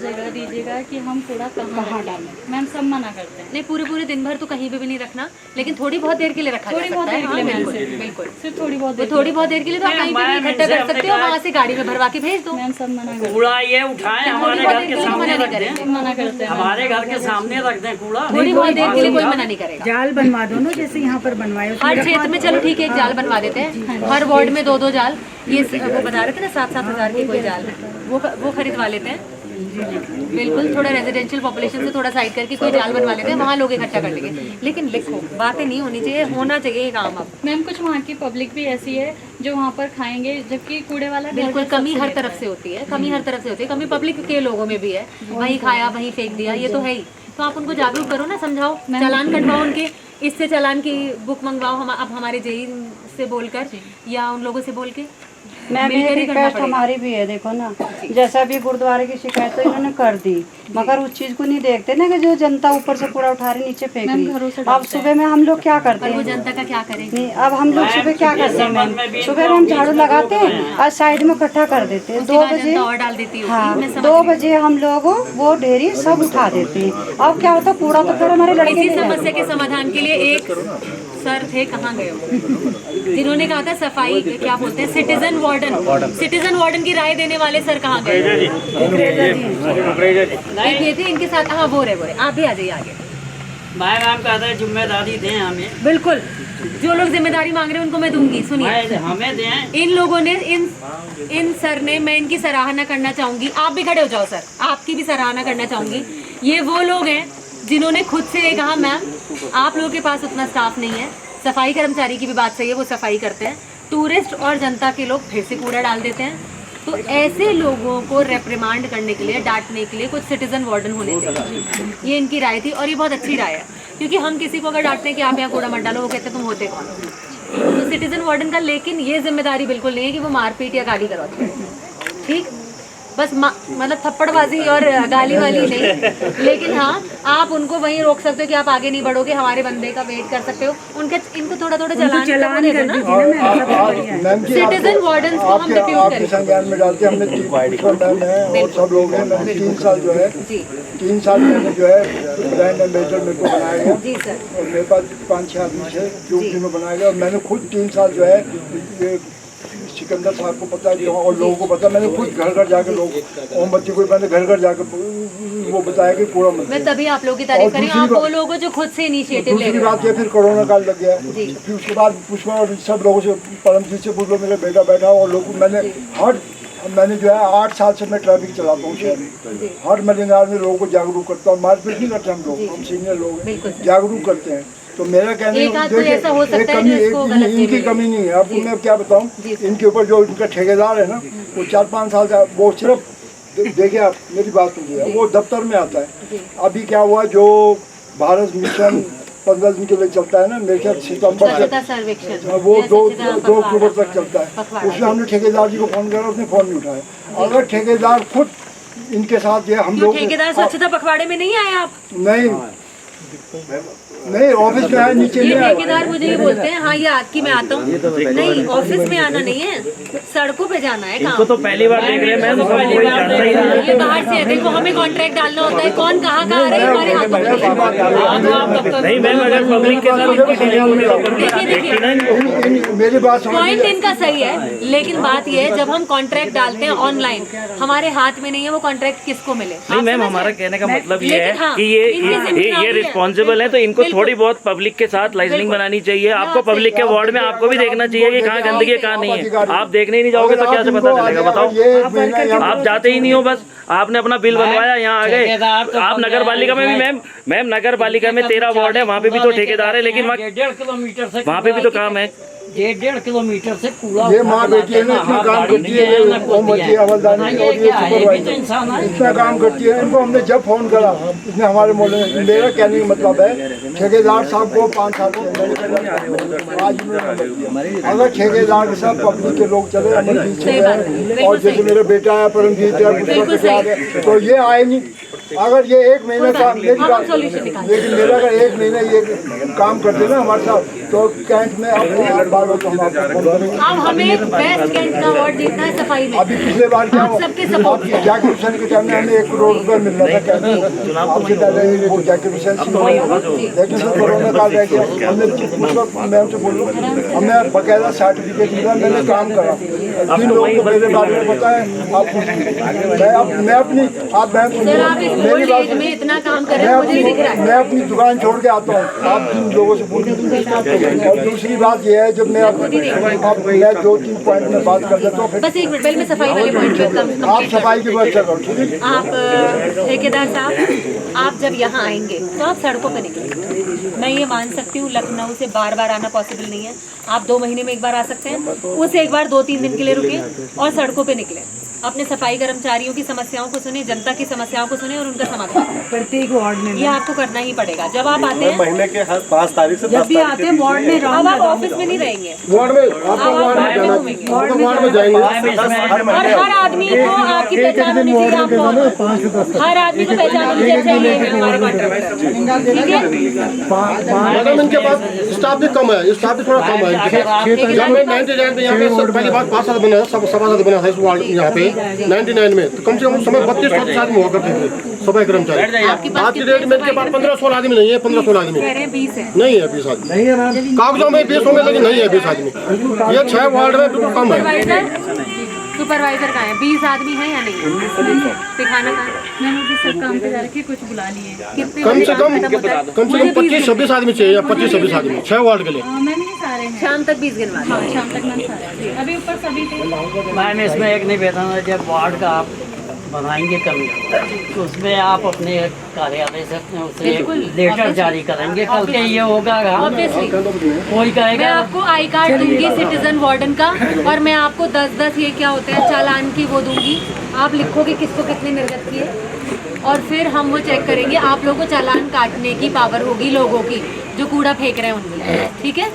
जगह दीजिएगा कि हम कूड़ा कहाँ डालें। मैम सब मना करते हैं। नहीं, पूरे दिन भर तो कहीं पे भी नहीं रखना, लेकिन थोड़ी बहुत देर के लिए रखा जा सकता है। थोड़ी बहुत देर के लिए, बिल्कुल सिर्फ थोड़ी बहुत देर के लिए तो आप कहीं पे भी इकट्ठा कर सकते हो, वहाँ से गाड़ी में भरवा के भेज दो। मैम सब मना करते हैं। कूड़ा ये उठाएं, हमारे घर के सामने रख दें, मना करते हैं। हमारे घर के सामने रख दें कूड़ा। थोड़ी बहुत देर के लिए कोई मना नहीं करेगा। जाल बनवा दो ना, जैसे यहाँ पर बनवाए हर क्षेत्र में, चलो ठीक है, एक जाल बनवा देते हैं, हर वार्ड में 2-2 जाल। ये वो बता रहे थे ना 7-7 हज़ार के कोई जाल है, वो खरीदवा लेते हैं। बिल्कुल, थोड़ा रेजिडेंशियल पॉपुलेशन से थोड़ा साइड करके कोई जाल बनवा लेते हैं, वहाँ लोग इकट्ठा कर लेंगे। लेकिन लिखो, बातें नहीं होनी चाहिए, होना चाहिए काम। अब मैम कुछ वहाँ की पब्लिक भी ऐसी है जो वहाँ पर खाएंगे, जबकि कूड़े वाला बिल्कुल कमी हर तरफ से होती है, कमी पब्लिक के लोगों में भी है। वहीं खाया वहीं फेंक दिया, ये तो है ही। तो आप उनको जागरूक करो ना, समझाओ, चालान कटवाओ उनके, इससे चालान की बुक मंगवाओ अब हमारे जेई से बोलकर या उन लोगों से बोल के। मैम ये रिक्वेस्ट हमारी भी है, देखो ना, जैसा भी गुरुद्वारे की शिकायत तो इन्होंने कर दी, मगर उस चीज को नहीं देखते ना कि जो जनता ऊपर से कूड़ा उठा रही नीचे फेंक रही। अब सुबह में हम लोग क्या करते हैं, वो जनता का क्या करें? नहीं, अब हम लोग सुबह क्या करते हैं मैम, सुबह में हम झाड़ू लगाते हैं और साइड में इकट्ठा कर देते हैं। 2 बजे और डाल देती हूँ। हाँ, 2 बजे हम लोग वो ढेरी सब उठा देते हैं। अब क्या होता, कूड़ा तो फिर हमारे लड़के इसी समस्या के समाधान के लिए एक सर थे, कहाँ गए वो, जिन्होंने कहा था सफाई, क्या बोलते हैं, सिटीजन वार्डन की राय देने वाले सर कहाँ गए? एक ये थे, इनके साथ, हाँ वो रहे, आप भी आ जाइए आगे। मैम कहते हैं जिम्मेदारी दें हमें। बिल्कुल, जो लोग जिम्मेदारी मांग रहे हैं उनको मैं दूंगी। सुनिए, हमें दें। इन लोगों ने, इन सर ने, मैं इनकी सराहना करना चाहूंगी। आप भी खड़े हो जाओ सर, आपकी भी सराहना करना चाहूंगी। ये वो लोग हैं जिन्होंने खुद से कहा, मैम आप लोगों के पास उतना स्टाफ नहीं है, सफाई कर्मचारी की भी बात सही है, वो सफाई करते हैं, टूरिस्ट और जनता के लोग फिर से कूड़ा डाल देते हैं। तो ऐसे लोगों को रेप्रिमांड करने के लिए, डांटने के लिए कुछ सिटीजन वार्डन होने चाहिए। ये इनकी राय थी और ये बहुत अच्छी राय है, क्योंकि हम किसी को अगर डांटते हैं कि आप यहाँ कूड़ा मत डालो, वो कहते हैं तुम होते कौन। तो सिटीजन वार्डन का लेकिन ये जिम्मेदारी बिल्कुल नहीं है कि वो मारपीट या गाली करवाते हैं, ठीक, बस मतलब थप्पड़बाजी और गाली वाली नहीं। लेकिन हाँ, आप उनको वहीं रोक सकते हो कि आप आगे नहीं बढ़ोगे, हमारे बंदे का वेट कर सकते हो। इनको थोड़ा चालान कर दीजिए ना। सिटीजन वार्डन को हम डिप्यूट करें। संज्ञान में डालते हमने 3 लोग हैं। मैंने 3 साल जो है, 3 साल मैंने जो है ब्रांड एम्बेसडर मेरे को बनाया गया जी सर, और मेरे पास 5-6 आदमी थे ड्यूटी में बनाया गया। और मैंने खुद 3 साल जो है, ये सिकंदर साहब को पता है और लोगों को पता, मैंने खुद घर जाकर लोग मोमबत्ती को मैंने घर जाकर वो बताया कि पूरा मत। मैं तभी आप लोगों की तारीफ करी, आप वो लोगों जो खुद से इनिशिएटिव ले रहे हैं। दूसरी बात ये, फिर कोरोना काल लग गया, फिर उसके बाद पुष्पा और सब लोगों से, परमजीत से पूछ लो, मेरा बेटा बैठा और लोग, मैंने जो है 8 साल से मैं ट्रैफिक चलाता हूँ शहर में। हर महीने में लोगों को जागरूक करता हूँ, मारपीट नहीं करते हम लोग, हम सीनियर लोग हैं, जागरूक करते हैं। तो मेरा कहना है, इनकी कमी नहीं है। आपको मैं क्या बताऊं, इनके ऊपर जो इनका ठेकेदार है ना, वो 4-5 साल से, वो सिर्फ देखिए, आप मेरी बात सुनिए, वो दफ्तर में आता है। अभी क्या हुआ, जो भारत मिशन 15 दिन के लिए चलता है ना, मेरे ख्याल सितंबर तक, वो 2 अक्टूबर तक चलता है। उसमें हमने ठेकेदार जी को फोन करा, उसने फोन नहीं उठाया। अगर ठेकेदार खुद इनके साथ ये हम लोग, ठेकेदार स्वच्छता पखवाड़े में नहीं आए आप? नहीं, ऑफिस में आए, नीचे ये ठेकेदार मुझे ये बोलते हैं, हाँ ये आपकी मैं आता हूँ, नहीं ऑफिस में आना नहीं है, सड़कों पे जाना है। इनको तो पहली बार देख रहे हैं मैम, ये बाहर से है, देखो हमें कॉन्ट्रैक्ट डालना होता है, कौन कहाँ आ रहे हैं हमारे हाथों में। नहीं मैम, अगर पब्लिक के साथ मेरी बात, पॉइंट इनका सही है, लेकिन बात ये है, जब हम कॉन्ट्रैक्ट डालते हैं ऑनलाइन, हमारे हाथ में नहीं है वो कॉन्ट्रैक्ट किसको मिले। नहीं मैम, हमारा कहने का मतलब ये है कि ये रिस्पॉन्सिबल है, तो इनको थोड़ी बहुत पब्लिक के साथ लाइजनिंग बनानी चाहिए। आपको पब्लिक के वार्ड में आपको भी देखना चाहिए कि कहाँ गंदगी है कहाँ नहीं है। आप देखने ही नहीं जाओगे तो क्या से पता चलेगा, बताओ। आप जाते ही नहीं हो, बस आपने अपना बिल बनवाया, यहाँ आ गए। आप नगर पालिका में भी मैम नगर पालिका में 13 वार्ड है, वहाँ पे भी तो ठेकेदार है, लेकिन 1.5 किलोमीटर से वहाँ पे भी तो काम है। 1.5 किलोमीटर से कूड़ा, ये माँ बेटी है ना, इतना काम करती है, ये हवलदारी और ये सुपरवाइजर इतना काम करती है। इनको हमने जब फोन करा, इसने हमारे मोहल्ले में, मेरा कहने का मतलब है, ठेकेदार साहब को 5 साल से आज अगर ठेकेदार के साथ पब्लिक के लोग चले, अमरजीत से और जैसे मेरा बेटा है परमजीत है, तो ये आए नहीं, अगर ये 1 महीने का मेरी हम बात, solution निकालते लेकिन मेरा अगर 1 महीना ये काम कर देना हमारे साथ तो कैंट में अब बार तो हम आपको फोन करेंगे। अब हमें बेस्ट कैंट का अवार्ड जीतना है सफाई में। अभी पिछले बार क्या हुआ, सबके सपोर्ट से। जैकी मिशन के टाइम में हमें 1 करोड़ रुपए मिल रहा था कैंट, आपसे पहले वो जैकी मिशन लेकिन फिर कोरोना काल रह गया। हमने उस वक्त मैम से बोल रहा हमें बकायदा सर्टिफिकेट मिला, मैंने काम करा। जिन लोगों को मेरे बारे में पता है आप मैं अपनी आप सर आप इस मेरी ओल्ड बात एज में इतना काम कर रहे हैं, मुझे नहीं दिख रहा है। मैं अपनी दुकान छोड़ के आता हूँ, आप जिन लोगों से पूछिए। और दूसरी बात यह है जब मैं 2-3 पॉइंट में बात कर देता हूँ, बस एक मिनट पहले मैं सफाई वाले पॉइंट पे आप सफाई की बात कर रहे हो, ठीक है। आप ठेकेदार साहब, आप जब यहाँ आएंगे तो आप सड़कों पे निकलेंगे। मैं ये मान सकती हूँ लखनऊ से बार बार आना पॉसिबल नहीं है, आप 2 महीने में एक बार आ सकते हैं, उसे एक बार 2-3 दिन के लिए रुके और सड़कों पे निकले। अपने सफाई कर्मचारियों की समस्याओं को सुने, जनता की समस्याओं को सुने और उनका समाधान प्रत्येक वार्ड में ये आपको करना ही पड़ेगा। जब आप आते हैं महीने के हर 5 तारीख से जब भी आते हैं वार्ड में, अब आप ऑफिस में नहीं रहेंगे, वार्ड में आपको वार्ड में जाएंगे। और हर आदमी को आपकी पहचान होनी चाहिए। आप कौन हो? हर आदमी को पहचान होनी चाहिए। अच्छा ये है हमारे कॉन्ट्रैक्टर, ठीक है। मैडम इनके पास स्टाफ भी कम है, स्टाफ भी थोड़ा कम है। जब मैं 99 में यहाँ पे पहली बार 5 साल बना सभासद बना था इस वार्ड यहाँ पे 99 में, तो कम से कम समय 32-33 आदमी हुआ करते थे सफाई कर्मचारी। आज की डेट में इनके पास 15-16 आदमी नहीं है, 15-16 आदमी कह रहे हैं 20 है। नहीं है 20 आदमी, कागजों में 20 होंगे लेकिन नहीं है 20 आदमी। ये 6 वार्ड में बिल्कुल कम है। सुपरवाइजर कहाँ है? 20 आदमी है या नहीं? दिखाना कहाँ है? मैंने भी सब काम पे जा रखे, कुछ बुला लिए। कितने कम से कम खत्म होता है? 25-26 आदमी चाहिए, या 25-26 आदमी 6 वार्ड के लिए। मैंने भी सारे हैं, शाम तक 20 गिनवा हाँ शाम तक मैंने सारे हैं। अभी ऊपर सभी थे। मैम इसमें एक निवेदन है, जब वार्ड का आप बनाएंगे कमिटी तो उसमें आप अपने कार्यालय से उसे एक लेटर जारी करेंगे। कल के ये होगा ऑब्वियसली कोई मैं कहेगा आपको आई कार्ड दूंगी सिटीजन वार्डन का, और मैं आपको 10-10 ये क्या होते हैं चालान की वो दूंगी। आप लिखोगे किसको कितने निर्गत किए और फिर हम वो चेक करेंगे। आप लोगों को चालान काटने की पावर होगी लोगों की जो कूड़ा फेंक रहे हैं उनकी, ठीक है।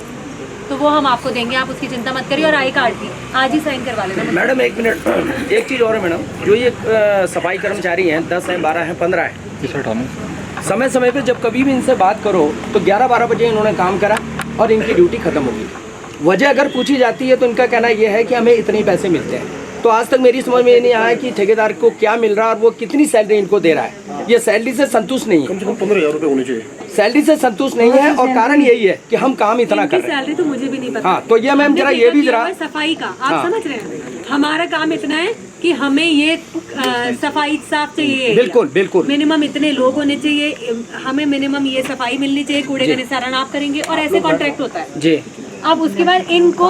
तो वो हम आपको देंगे, आप उसकी चिंता मत करिए। और आई कार्ड की आज ही साइन करवा लेना। मैडम एक मिनट, एक चीज़ और है मैडम, जो ये सफाई कर्मचारी हैं 10 हैं 12 हैं 15 हैं, समय समय पे जब कभी भी इनसे बात करो तो 11-12 बजे इन्होंने काम करा और इनकी ड्यूटी खत्म हो गई। वजह अगर पूछी जाती है तो इनका कहना यह है कि हमें इतने पैसे मिलते हैं। तो आज तक मेरी समझ में ये नहीं आया कि ठेकेदार को क्या मिल रहा है और वो कितनी सैलरी इनको दे रहा है। ये सैलरी से संतुष्ट नहीं है, कम से कम 15,000 रुपये होने चाहिए। सैलरी से संतुष्ट नहीं है और कारण यही है कि हम काम इतना कर रहे हैं। सैलरी तो मुझे भी नहीं पता। हाँ तो ये मैम जरा ये भी जरा सफाई का आप हाँ। समझ रहे हैं, हमारा काम इतना है कि हमें ये सफाई साफ चाहिए। बिल्कुल बिल्कुल मिनिमम इतने लोग होने चाहिए, हमें मिनिमम ये सफाई मिलनी चाहिए, कूड़े का निस्तारण आप करेंगे और ऐसे कॉन्ट्रैक्ट होता है जी। अब उसके बाद इनको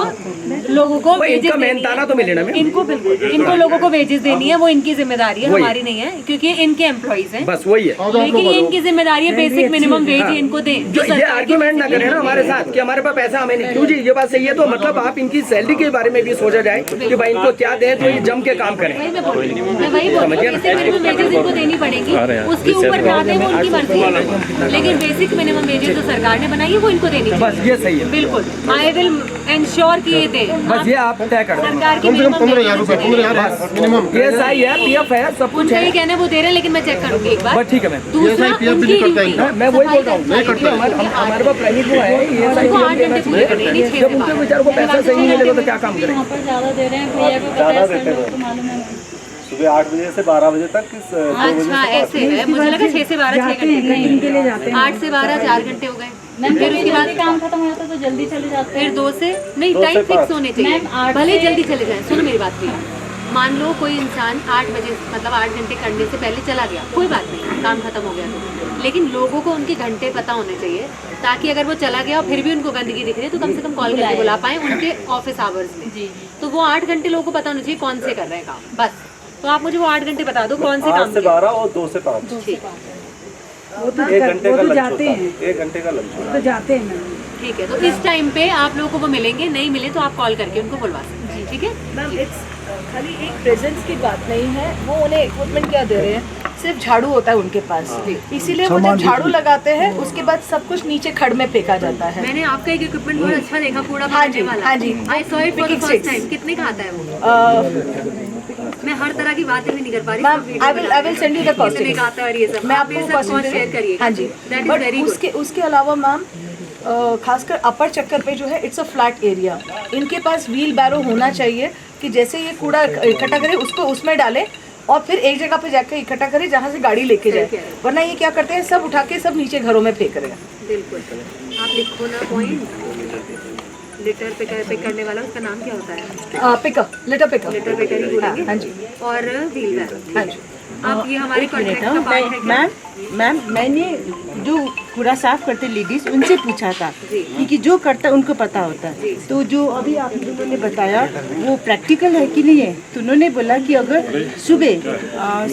लोगों को वो वेजेस इनका देनी मेहनताना है। तो मिले ना मैम। इनको बिल्कुल इनको लोगों को वेजेस देनी है, वो इनकी जिम्मेदारी है, वही। हमारी नहीं है, क्योंकि इनके एम्प्लॉइज हैं। बस वही है लेकिन ये इनकी जिम्मेदारी है, बेसिक मिनिमम वेज इनको दें। जो ये आर्ग्यूमेंट ना करें ना हमारे साथ कि हमारे पास पैसा हमें नहीं। क्यों जी, ये बात सही है। तो मतलब आप इनकी सैलरी के बारे में भी सोचा जाए कि भाई इनको क्या दें तो ये जम के काम करें। वही मैं बोल रही हूँ, मैं वही बोल रही हूँ, बेसिक मिनिमम वेजेस इनको देनी पड़ेगी। उसके ऊपर क्या दें वो उनकी मर्जी है, लेकिन बेसिक मिनिमम वेजेस जो सरकार ने बनाई है वो इनको देनी चाहिए। बस ये सही है, बिल्कुल आई विल एंश्योर कि ये दे। बस ये आप तय कर दो। सरकार की कम से कम मिनिमम 15,000 रुपये, 15,000 मिनिमम। ये सही है, पीएफ है, सब कुछ उनका है। ये कहना है वो दे रहे हैं, लेकिन मैं चेक करूंगी एक बार। बस ठीक है मैम। दूसरा ये PF भी उनकी नहीं करता ड्यूटी। इनका। मैं वही बोल रहा हूँ, नहीं करता हमारे पास प्राइवेट वो है, ये सही उनको 8 घंटे पूरे करने हैं, नहीं 6 जब उनके बेचारों को पैसा सही नहीं मिलेगा तो क्या काम करें। वहाँ पर ज़्यादा दे रहे हैं, भैया को पता है, सर लोग को मालूम है। सुबह 8 बजे से 12 बजे तक अच्छा ऐसे है, मुझे लगा 6 से 12 6 घंटे। 8 से 12 4 घंटे हो गए। मैम फिर उसके बाद काम खत्म हो जाता है तो जल्दी चले जाते हैं। फिर 2 से नहीं, 2 से टाइम फिक्स 5 होने मैम, चाहिए, 8 भले से- जल्दी चले जाएं। सुनो मेरी बात प्लीज। मान लो कोई इंसान 8 बजे मतलब 8 घंटे करने से पहले चला गया, कोई बात नहीं, काम खत्म हो गया तो। लेकिन लोगों को उनके घंटे पता होने चाहिए, ताकि अगर वो चला गया और फिर भी उनको गंदगी दिख रही है तो कम से कम कॉल करके बुला पाए उनके ऑफिस आवर्स में। जी तो वो 8 घंटे लोगों को पता होना चाहिए कौन से कर रहे हैं काम। बस तो आप मुझे वो 8 घंटे बता दो कौन से 8 काम से किए। 12 और 2 से 5। ठीक 1 घंटे का लंच होता है, 1 घंटे का लंच होता है। ठीक है, तो इस टाइम पे आप लोगों को वो मिलेंगे, नहीं मिले तो आप कॉल करके उनको बुलवा सकते हैं। ठीक है मैम इट्स खाली एक प्रेजेंस की बात नहीं है, वो उन्हें इक्विपमेंट क्या दे रहे हैं, सिर्फ झाड़ू होता है उनके पास, इसीलिए वो जब झाड़ू लगाते हैं उसके बाद सब कुछ नीचे खड़ में फेंका जाता है। मैंने आपका एक इक्विपमेंट बहुत अच्छा देखा, कूड़ा हाँ भरने जी, वाला। हाँ जी। I saw it for the Picking first sticks। Time. कितने का आता है वो? मैं हर तरह की बातें भी नहीं कर पा रही। Ma'am I will send you the costing. आता है ये सब, मैं आप आपको मेरे साथ कॉस्टिंग शेयर करिए। हाँ जी, that is but very good. उसके अलावा मैम खासकर अपर चक्कर पे जो है इट्स अ फ्लैट एरिया, इनके पास व्हील बैरो होना चाहिए कि जैसे ये कूड़ा इकट्ठा करे उसको उसमें डाले और फिर एक जगह पे जाकर इकट्ठा करे जहाँ से गाड़ी लेके जाए, वरना ये क्या करते हैं सब उठा के सब नीचे घरों में फेंक रहे हैं। बिल्कुल, आप लिखो ना पॉइंट, लिटर पिक करने वाला उसका नाम क्या होता है? Picker, litter picker. Litter picker ही बोलेंगे। हाँ जी, और व्हील बैरो। हाँ जी। आप ये हमारे कॉन्ट्रैक्ट का पार्ट है क्या? मैम मैंने जो कूड़ा साफ करते लेडीज उनसे पूछा था क्योंकि जो करता उनको पता होता है, तो जो अभी आप लोगों ने बताया वो प्रैक्टिकल है कि नहीं है, तो उन्होंने बोला कि अगर सुबह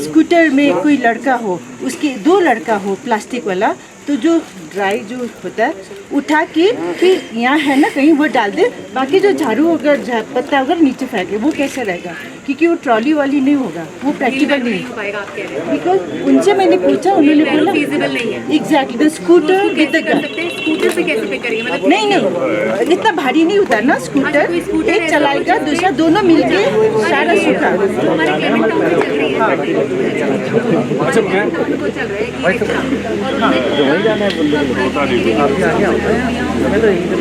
स्कूटर में कोई लड़का हो, उसके 2 लड़का हो प्लास्टिक वाला, तो जो ड्राई जो होता है उठा के फिर यहाँ है ना कहीं वो डाल दे, बाकी जो झाड़ू अगर पत्ता अगर नीचे फेंके वो कैसे रहेगा, क्योंकि वो ट्रॉली वाली नहीं होगा, वो प्रैक्टिकल नहीं हो पाएगा आप कह रहे हैं। बिकॉज उनसे मैंने पूछा, उन्होंने बोला फीजिबल नहीं है। Exactly the scooter with the कर सकते हैं स्कूटर से कैसे पे करिए? मतलब नहीं इतना भारी नहीं होता ना स्कूटर, एक चलाएगा दूसरा दोनों मिलके सारा सूखा। हमारे क्लेमेंट टाउन में चल रही है, उनको चल रहा है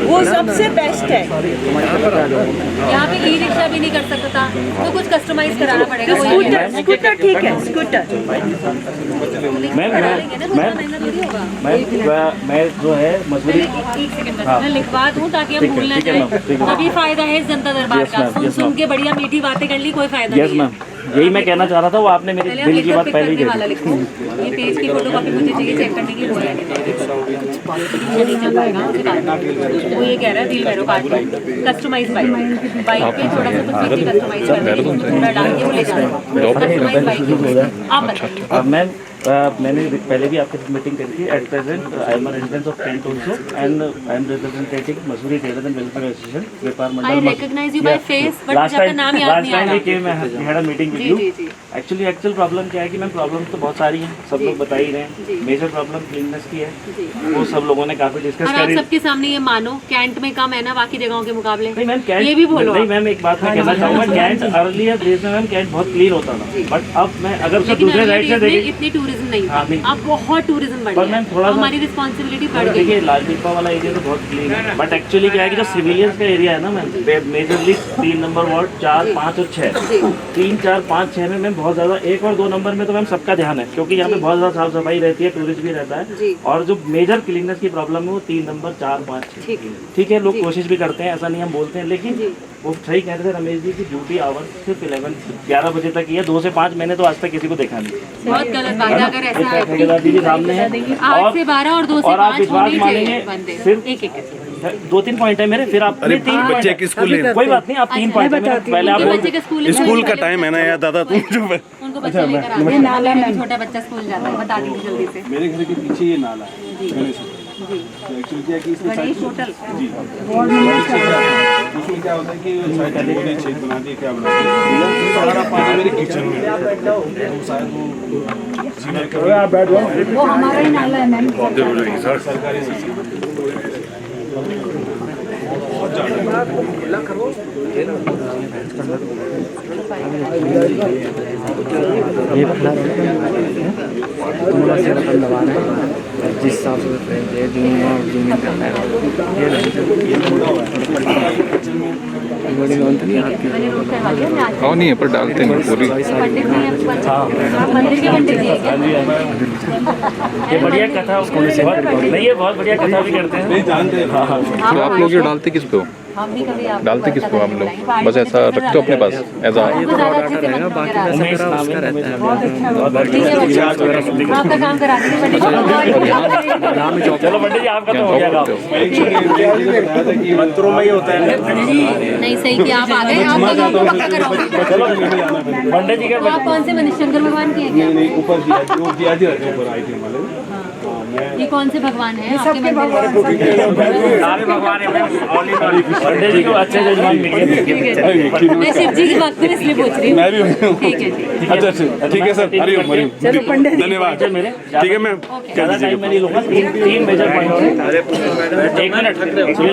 वो सबसे बेस्ट है। यहाँ पे ई रिक्शा भी नहीं कर सकता था, तो कुछ कस्टमाइज कराना पड़ेगा। स्कूटर ठीक है, स्कूटर। मैं जो है मसूरी एक सेकंड मैं लिखवा दूँ ताकि हम भूल ना जाए। तभी फायदा है इस जनता दरबार का, सुन के बढ़िया मीठी बातें कर ली, कोई फायदा यस मैम, यही मैं कहना चाह रहा था, वो आपने मेरे दिल की बात पहले ही कह दी। लिखो ये पेज की फोटोकॉपी मुझे चाहिए चेक करने की, बोला नहीं चल पाएगा उसके बाद। वो ये कह रहा है व्हील बैरो काट लो, कस्टमाइज बाइक पे थोड़ा सा कुछ नीचे कस्टमाइज कर थोड़ा डाल के वो ले जाना बाइक। आप बताइए। मैम मैंने पहले भी आपके साथ मीटिंग करी थी। At present I am resident of Cantt also and I am representing Mussoorie tailor and welfare association व्यापार मंडल। I recognise you by face but मुझे आपका नाम याद नहीं आ रहा। Last time we had a meeting with you. Actual problem क्या है कि मैम प्रॉब्लम तो बहुत सारी हैं, सब लोग बता ही रहे हैं। मेजर प्रॉब्लम क्लीननेस की है, वो सब लोगों ने काफी डिस्कस और आप करी। सबके सामने ये मानो कैंट में कम है ना बाकी जगहों के मुकाबले? नहीं मैम कैंट, ये भी बोलो। नहीं मैम एक बात मैं कहना चाहूँगा, कैंट अर्लियर डेज में मैम कैंट बहुत क्लीन होता था, बट अब मैं अगर उसको दूसरे साइड से देखिए इतनी टूरिज्म नहीं हाँ, नहीं। अब बहुत टूरिज्म बढ़ पर मैम थोड़ा सा हमारी रिस्पॉन्सिबिलिटी बढ़ गई। देखिए लाल दीपा वाला एरिया तो बहुत क्लीन है, बट एक्चुअली क्या है कि जो सिविलियंस का एरिया है ना मैम, मेजरली 3 नंबर वार्ड 4, 5 और 6, 3, 4, 5, 6 में मैम बहुत ज़्यादा, 1 और 2 नंबर में तो मैम सबका ध्यान है, क्योंकि यहाँ पे बहुत ज़्यादा साफ सफाई रहती है, टूरिस्ट भी रहता है, और जो मेजर क्लीननेस की प्रॉब्लम है वो 3 नंबर 4, 5, 6। ठीक है, लोग कोशिश भी करते हैं, ऐसा नहीं हम बोलते हैं, लेकिन वो सही कहते थे रमेश जी की ड्यूटी आवर्स सिर्फ 11 बजे तक ही है, 2 से 5 मैंने तो आज तक किसी को देखा नहीं। बहुत गलत बात है, अगर ऐसा है ठेकेदार दीदी सामने है, 8 से 12 और 2 से 5 आप विश्वास मानेंगे सिर्फ एक 2-3 पॉइंट है मेरे, फिर आप बच्चे की स्कूल कोई बात नहीं, आप 3 पॉइंट है, पहले आप बच्चे के स्कूल का टाइम है ना यार दादा, तुम जो उनको बच्चे लेकर आते हैं, नाला में छोटा बच्चा स्कूल जाता है, बता दीजिए जल्दी से। मेरे घर के पीछे ये नाला है एक्चुअली क्या कि इसमें गणेश होटल उसमें क्या होता है कि साइड छेद बना दिए, क्या बना दिए, सारा पानी मेरे किचन में तो शायद वो सीवर का वो हमारा ही नाला है मैम। सरकारी जिस हिसाब से जूम करना है नहीं है, पर डालते हैं पूरी। मंदिर के पंडित जी हैं ये बढ़िया कथा उसको नहीं, ये बहुत बढ़िया कथा भी करते हैं, जानते हैं। तो आप लोग ये डालते किस पे हो? हम भी कभी डालते किस पे आप लोग? बस ऐसा रखते हो अपने पास एज आ? उमेश नाम है, आपका काम करा देंगे चलो पंडित जी आपका तो हो गया काम। मंत्रों में ही होता है। नहीं सही कि आप आ गए, आपका काम तो पक्का कराओगे। चलो पंडित जी तो का आप कौन से मनीशंकर भगवान के हैं क्या? ऊपर दिया ऊपर आइटम वाले। ये कौन से भगवान हैं आपके मंदिर में? सारे भगवान है, पंडित जी को अच्छे जजमान मिल गए। मैं शिव जी की भक्त हूँ इसलिए पूछ रही हूँ। मैं भी हूँ। ठीक है जी। अच्छा ठीक है सर, हरिओम हरिओम, धन्यवाद। मेरे ठीक है मैम, ज़्यादा टाइम मैं नहीं लूँगा। तीन मेजर पॉइंट, एक मिनट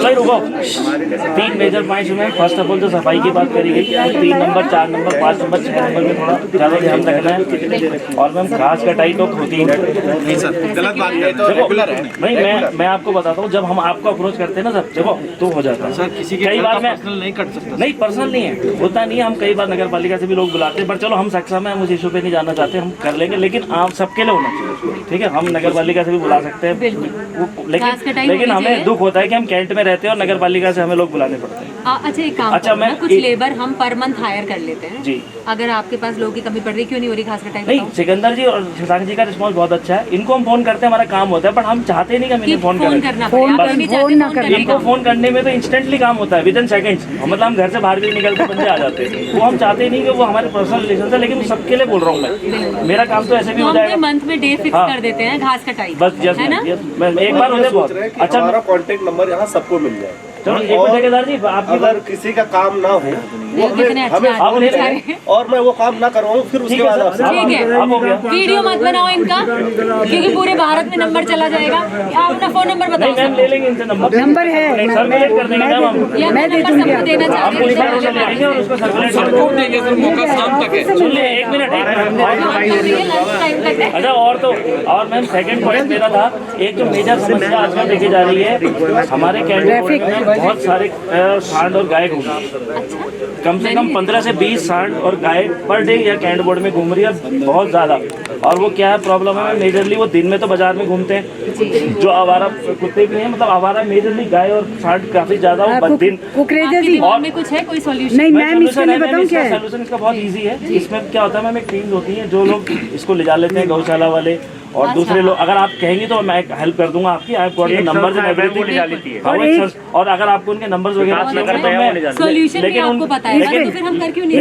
भाई रुको। 3 मेजर पॉइंट्स में फर्स्ट ऑफ ऑल तो सफाई की बात करी गई, 3 नंबर 4 नंबर 5 नंबर 6 नंबर में थोड़ा ज़्यादा ध्यान रखना है। और मैम घास कटाई तो होती है नहीं सर, गलत बात है तो रेगुलर है। नहीं मैं आपको बताता हूँ, जब हम आपको अप्रोच करते हैं ना सर, देखो तो हो जाता है सर। किसी कई बार मैं पर्सनल नहीं कर सकता, नहीं पर्सनल नहीं है, होता नहीं है। हम कई बार नगर पालिका से भी लोग बुलाते हैं, पर चलो हम सक्षम है, हम उस इशू पे नहीं जाना चाहते, हम कर लेंगे, लेकिन आप सबके लिए होना चाहिए। ठीक है, हम नगर पालिका से भी बुला सकते हैं, लेकिन हमें दुख होता है कि हम कैंट में रहते हैं और नगर पालिका से हमें लोग बुलाने पड़ते हैं। अच्छा एक काम अच्छा, मैं कुछ लेबर हम पर मंथ हायर कर लेते हैं जी। अगर आपके पास लोगों की कमी पड़ रही, क्यों नहीं हो रही घास कटाई? नहीं, सिकंदर जी और शशांक जी का रिस्पॉन्स बहुत अच्छा है। इनको हम फोन करते हैं, हमारा काम होता है, पर हम चाहते नहीं कि हम इन्हें फोन करें। इनको फोन करने में तो इंस्टेंटली काम होता है, विद इन सेकंड्स। मतलब हम घर से बाहर भी निकलते बंदे आ जाते हैं। वो हम चाहते नहीं कि वो हमारे पर्सनल रिलेशन है, लेकिन सबके लिए बोल रहा हूँ मैं, मेरा काम तो ऐसे भी हो जाएगा। मंथ में डे फिक्स कर देते हैं घास कटाई, बस है ना। एक बार होते बहुत अच्छा, हमारा कॉन्टेक्ट नंबर यहाँ सबको मिल जाए। चलो एक मिनट ठेकेदार जी, आपकी अगर किसी का काम ना हो वो हमें और मैं वो काम ना करवाऊँ, फिर उसके बाद ठीक है, वीडियो मत बनाओ इनका, क्योंकि पूरे भारत में नंबर चला जाएगा। आप अपना फोन नंबर बताओ। मैम ले लेंगे इनसे नंबर है, सर मैं कर देंगे मैम, हम मैं दे दूंगी, देना चाहते हैं और उसको सर्कुलेट कर देंगे सर, मौका शाम तक है। सुन ले एक मिनट। अच्छा और मैम सेकंड पॉइंट मेरा था, एक जो मेजर समस्या आजकल देखी जा रही है, हमारे कैंडिडेट में बहुत सारे सांड और गाय घूम रही है। कम से कम 15 से 20 सांड और गाय पर डे या कैंट बोर्ड में घूम रही है, बहुत ज़्यादा। और वो क्या है प्रॉब्लम है, मेजरली वो दिन में तो बाजार में घूमते हैं, जो आवारा कुत्ते भी हैं, मतलब आवारा मेजरली गाय और सांड काफ़ी ज़्यादा वो दिन। और में कुछ है कोई सॉल्यूशन? नहीं मैम, इसका नहीं बताऊं क्या है सोल्यूशन इसका बहुत ईजी है। इसमें क्या होता है मैम, एक टीम होती है जो लोग इसको ले जा लेते हैं, गौशाला वाले और दूसरे लोग। अगर आप कहेंगे तो मैं हेल्प कर दूंगा आपकी, आपको नंबर और अगर आपको उनके नंबर्स वगैरह चाहिए, लेकिन आपको पता है तो फिर हम कर क्यों नहीं?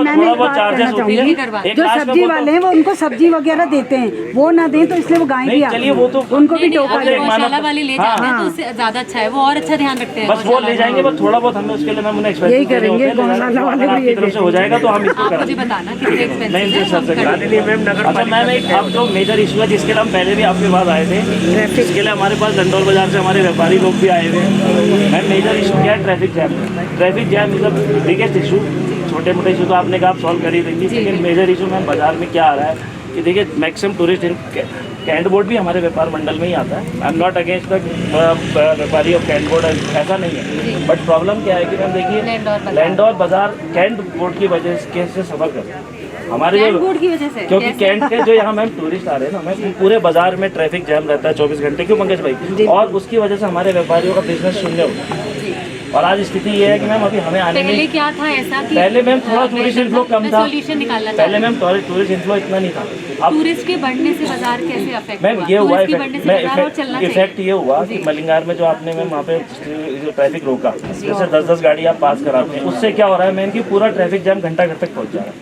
थोड़ा बहुत चार्जेस होती है। जो सब्जी वाले हैं वो उनको सब्जी वगैरह देते हैं, वो ना दें तो इसलिए वो गाय भी चलिए वो तो उनको भी टोका गौशाला वाले ले जाते हैं तो उससे ज्यादा अच्छा है, वो और अच्छा ध्यान रखते हैं। बस वो ले जाएंगे, बस थोड़ा बहुत हमें उसके लिए मैम उन्हें एक्सपेंस करेंगे, आपकी तरफ से हो जाएगा तो हम इसको मुझे बताना कितने एक्सपेंसिव है। अच्छा मैम, एक अब जो मेजर इशू है जिसके लिए हम पहले भी आपके पास आए थे, इसके लिए हमारे पास लंडौर बाजार से हमारे व्यापारी लोग भी आए हुए हैं। मैम मेजर इशू क्या है, traffic jam. Traffic jam is the biggest issue. छोटे मोटे इशू तो आपने कहा आप सॉल्व कर ही देंगी, लेकिन मेजर इशू मैम बाजार में क्या आ रहा है कि देखिए मैक्सिमम टूरिस्ट कैंट बोर्ड भी हमारे व्यापार मंडल में ही आता है। I am not against the व्यापारी ऑफ कैंट बोर्ड, ऐसा नहीं है, बट प्रॉब्लम क्या है कि मैम देखिए लैंडौर बाजार कैंट बोर्ड की वजह से सफर करते हैं हमारे जो, की वजह से, क्योंकि कैंट के जो यहाँ मैम टूरिस्ट आ रहे हैं ना, मैम पूरे बाजार में ट्रैफिक जैम रहता है 24 घंटे, क्यों पंकज भाई, और उसकी वजह से हमारे व्यापारियों का बिजनेस शून्य होता है। और आज स्थिति ये है कि मैम अभी हमें आने पहले क्या था ऐसा कि पहले मैम थोड़ा टूरिस्ट इनफ्लो कम था, सोल्यूशन निकालना पहले मैम टूरिस्ट इनफ्लो इतना नहीं था। अब टूरिस्ट के बढ़ने से बाजार कैसे अफेक्ट मैम ये हुआ इफेक्ट ये हुआ कि मलिंगार में जो आपने मैम वहाँ पे जो ट्रैफिक रोका, जैसे 10-10 गाड़ी आप पास कराते हैं, उससे क्या हो रहा है मैम कि पूरा ट्रैफिक जैम घंटा घर तक पहुँच जा रहा है।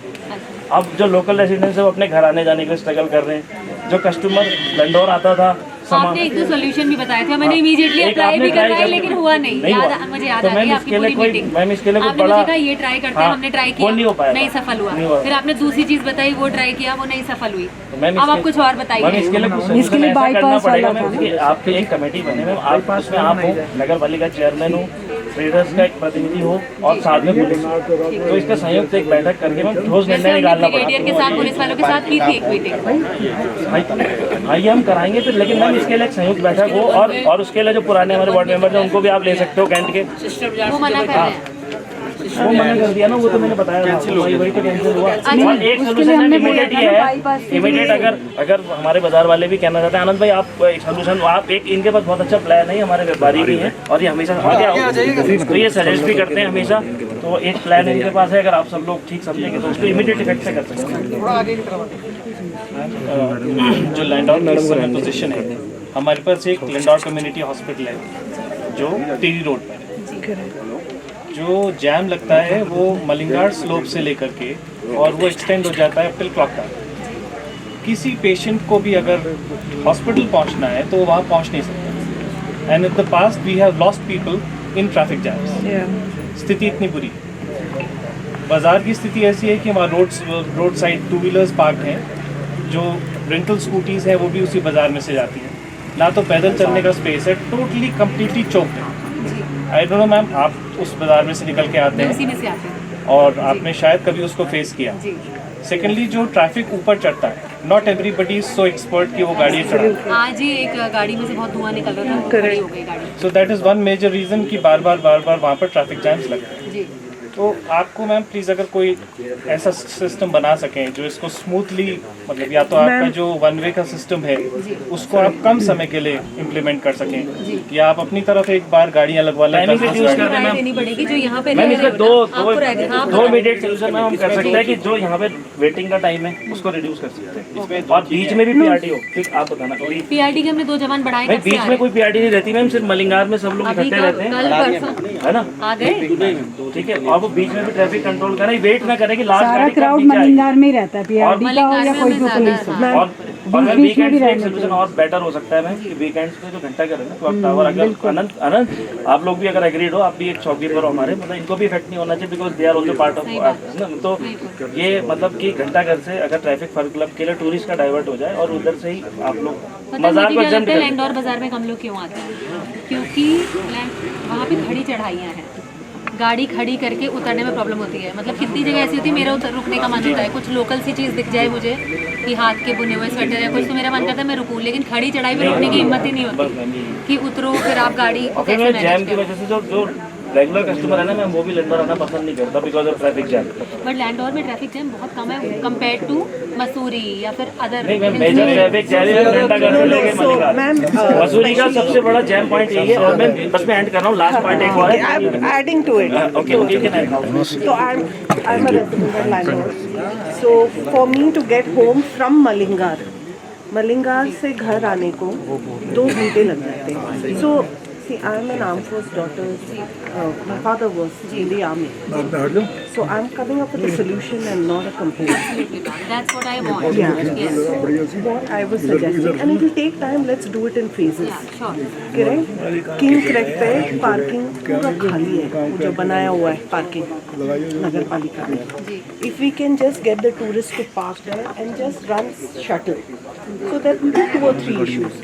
अब जो लोकल रेसिडेंट्स है वो अपने घर आने जाने के लिए स्ट्रगल कर रहे हैं। जो कस्टमर लंडौर आता था, आपने एक तो सोल्यूशन भी बताया था, मैंने इमीडिएटली अप्लाई भी करवाया लेकिन हुआ नहीं। मुझे याद आ गई आपकी पूरी मीटिंग। मैम इसके लिए आपने मुझे कहा ये ट्राई करते हैं, हमने ट्राई किया, नहीं हो पाया, नहीं सफल हुआ। फिर आपने दूसरी चीज बताई, वो ट्राई किया, वो नहीं सफल हुई। अब आप कुछ और बताइए। इसके लिए बाईपास पड़ेगा मैम। आपकी एक कमेटी बने मैम, आप पास में आप हो, नगर पालिका चेयरमैन हो, ट्रेडर्स का एक प्रतिनिधि हो और साथ में पुलिस, तो इसका संयुक्त एक बैठक करके मैम ठोस निर्णय निकालना पड़ेगा। के साथ पुलिस वालों के साथ की थी एक मीटिंग, आइए हम कराएंगे फिर, लेकिन मैम इसके लिए एक संयुक्त बैठक हो और उसके लिए जो पुराने हमारे वार्ड मेंबर हैं उनको भी आप ले सकते हो कैंट के। वो मना कर रहे हैं, वो मना कर दिया ना, वो तो मैंने बताया वही तो कैंसिल हुआ। और एक सोल्यूशन इमीडिएट ये है, इमीडिएट अगर हमारे बाजार वाले भी कहना चाहते हैं, आनंद भाई आप एक सोल्यूशन, आप एक इनके पास बहुत अच्छा प्लान है, हमारे व्यापारी भी हैं और ये हमेशा तो ये सजेस्ट भी करते हैं हमेशा, तो एक प्लान इनके पास है, अगर आप सब लोग ठीक समझेंगे तो उसको इमीडिएट इफेक्ट से कर सकते हैं। जो लैंडौर की इस समय पोजीशन है, हमारे पास एक लैंडौर कम्युनिटी हॉस्पिटल है जो टीरी रोड पर है। जो जैम लगता है वो मलिंगार स्लोप से लेकर के और वो एक्सटेंड हो जाता है टिल क्लॉक टावर। किसी पेशेंट को भी अगर हॉस्पिटल पहुंचना है तो वहाँ पहुँच नहीं सकता। And in the past we have lost people in traffic jams. स्थिति इतनी बुरी, बाज़ार की स्थिति ऐसी है कि वहाँ रोड साइड 2 व्हीलर्स पार्क हैं, जो रेंटल स्कूटीज़ हैं वो भी उसी बाज़ार में से जाती हैं, ना तो पैदल चलने का स्पेस है, टोटली कम्प्लीटली चौक है। आई डोंट नो मैम, आप उस बाज़ार में से निकल के आते हैं और आपने शायद कभी उसको फेस किया। सेकेंडली, जो ट्रैफिक ऊपर चढ़ता है, नॉट एवरीबडी सो एक्सपर्ट कि वो गाड़ी चढ़ा। आज ही एक गाड़ी में से बहुत धुआं निकल रहा था, खड़ी हो गई गाड़ी। So that is one major reason कि बार बार वहाँ पर ट्रैफिक जैम्स लगते हैं। तो आपको मैम प्लीज़ अगर कोई ऐसा सिस्टम बना सकें जो इसको स्मूथली, मतलब या तो आपका जो 1 वे का सिस्टम है उसको आप कम समय के लिए इम्प्लीमेंट कर सकें, या आप अपनी तरफ एक बार गाड़ियाँ लगवा लें। देनी पड़ेगी जो यहाँ पे मैम इसमें दो इमीडिएट सोल्यूशन में हम कर सकते हैं कि जो यहाँ पे वेटिंग का टाइम है उसको रिड्यूस कर सकते हैं इसमें, और बीच में भी पीआरटी हो। ठीक, आप बताना। पीआरटी के हमने 2 जवान बढ़ाए, बीच में कोई पीआरटी नहीं रहती मैम, सिर्फ मलिंगार में सब लोग इकट्ठे रहते हैं, है ना, आ गए। ठीक है, और वो बीच में भी ट्रैफिक कंट्रोल करें, वेट ना करें कि लास्ट सारा क्राउड मलिंगार में ही रहता है, पीआरडी का हो या कोई तो पुलिस हो। और वीकेंड्स पे एक सोल्यूशन और बेटर हो सकता है मैम कि वीकेंड्स पे जो घंटा कर रहे हैं क्लॉक टावर, अगर अनंत आप लोग भी अगर एग्रीड हो, आप भी एक चौकीदार हो हमारे, मतलब इनको भी इफेक्ट नहीं होना चाहिए, because they are also part of ना। तो ये मतलब कि घंटा घर से अगर ट्रैफिक फर क्लब के लिए टूरिस्ट का डाइवर्ट हो जाए और उधर से ही आप लोग बाजार को जंप करें। लैंडोर बाजार में हम लोग क्यों आते हैं? क्योंकि वहाँ पे खड़ी चढ़ाइयाँ हैं, गाड़ी खड़ी करके उतरने में प्रॉब्लम होती है। मतलब कितनी जगह ऐसी होती है मेरा रुकने का मन होता है, कुछ लोकल सी चीज़ दिख जाए मुझे कि हाथ के बुने हुए स्वेटर है कुछ, तो मेरा मन करता है मैं रुकूं, लेकिन खड़ी चढ़ाई में रुकने की हिम्मत ही नहीं होती कि उतरो, फिर आप गाड़ी को कैसे मैनेज जैम की वजह से जो रेगुलर कस्टमर है ना मैम, वो भी लैंडोर आना पसंद नहीं करता because of traffic jam. But Landour में ट्रैफिक जैम बहुत कम है कंपेयर टू मसूरी या फिर अदर। नहीं मैम, मेजर ट्रैफिक जैम है घंटाघर से लेके मलिंगार। मसूरी का सबसे बड़ा जैम पॉइंट यही है, और मैं बस मैं एंड कर रहा हूँ, लास्ट पॉइंट एक और है, adding to it. Okay So I'm a resident of Landoor. So for me to get home from Malingar से घर आने को 2 घंटे लग जाते हैं। So see, I'm an armed force daughter. My father was in the army. So I'm coming up with a solution and not a complaint. That's what I want. Yeah. Yes. What I was suggesting, and it will take time. Let's do it in phases. Yeah, sure. Correct? King crack पे parking पूरा खाली है, जो बनाया हुआ है parking नगर पालिका में। If we can just get the tourists to park there and just run shuttle, so there will be 2 or 3 issues.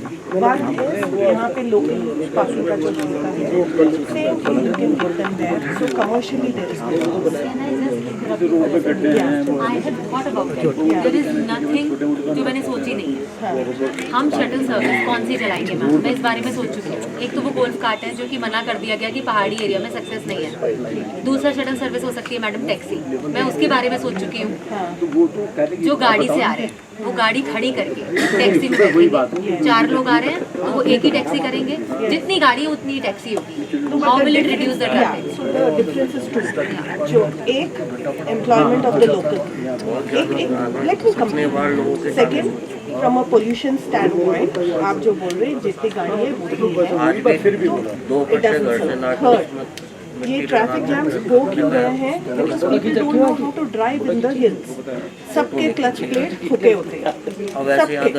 One is यहाँ पे लोकल पार्किंग का जो होता है, same thing you can get them there. So commercially there is I had thought about it. There is nothing जो मैंने सोची नहीं है। हम शटल सर्विस कौन सी चलाएंगे मैम, मैं इस बारे में सोच चुकी हूँ। एक तो वो गोल्फ कार्ट है जो कि मना कर दिया गया कि पहाड़ी एरिया में सक्सेस नहीं है। दूसरा शटल सर्विस हो सकती है मैडम टैक्सी, मैं उसके बारे में सोच चुकी हूँ। जो गाड़ी से आ रहे हैं वो गाड़ी खड़ी करके टैक्सी में बैठेंगे, 4 लोग आ रहे हैं तो वो एक ही टैक्सी करेंगे, जितनी गाड़ी है उतनी ही टैक्सी होगी। How will it reduce the traffic? So the difference is 2. जो एक employment of the local, let me complete. Second, from a pollution standpoint, आप जो बोल रहे हैं जितनी गाड़ी है वो it doesn't serve. Third, ये ट्रैफिक जैम्स हो क्यों गए हैं? Because people don't know how to drive in the hills. सबके क्लच प्लेट फूके होते हैं, सबके।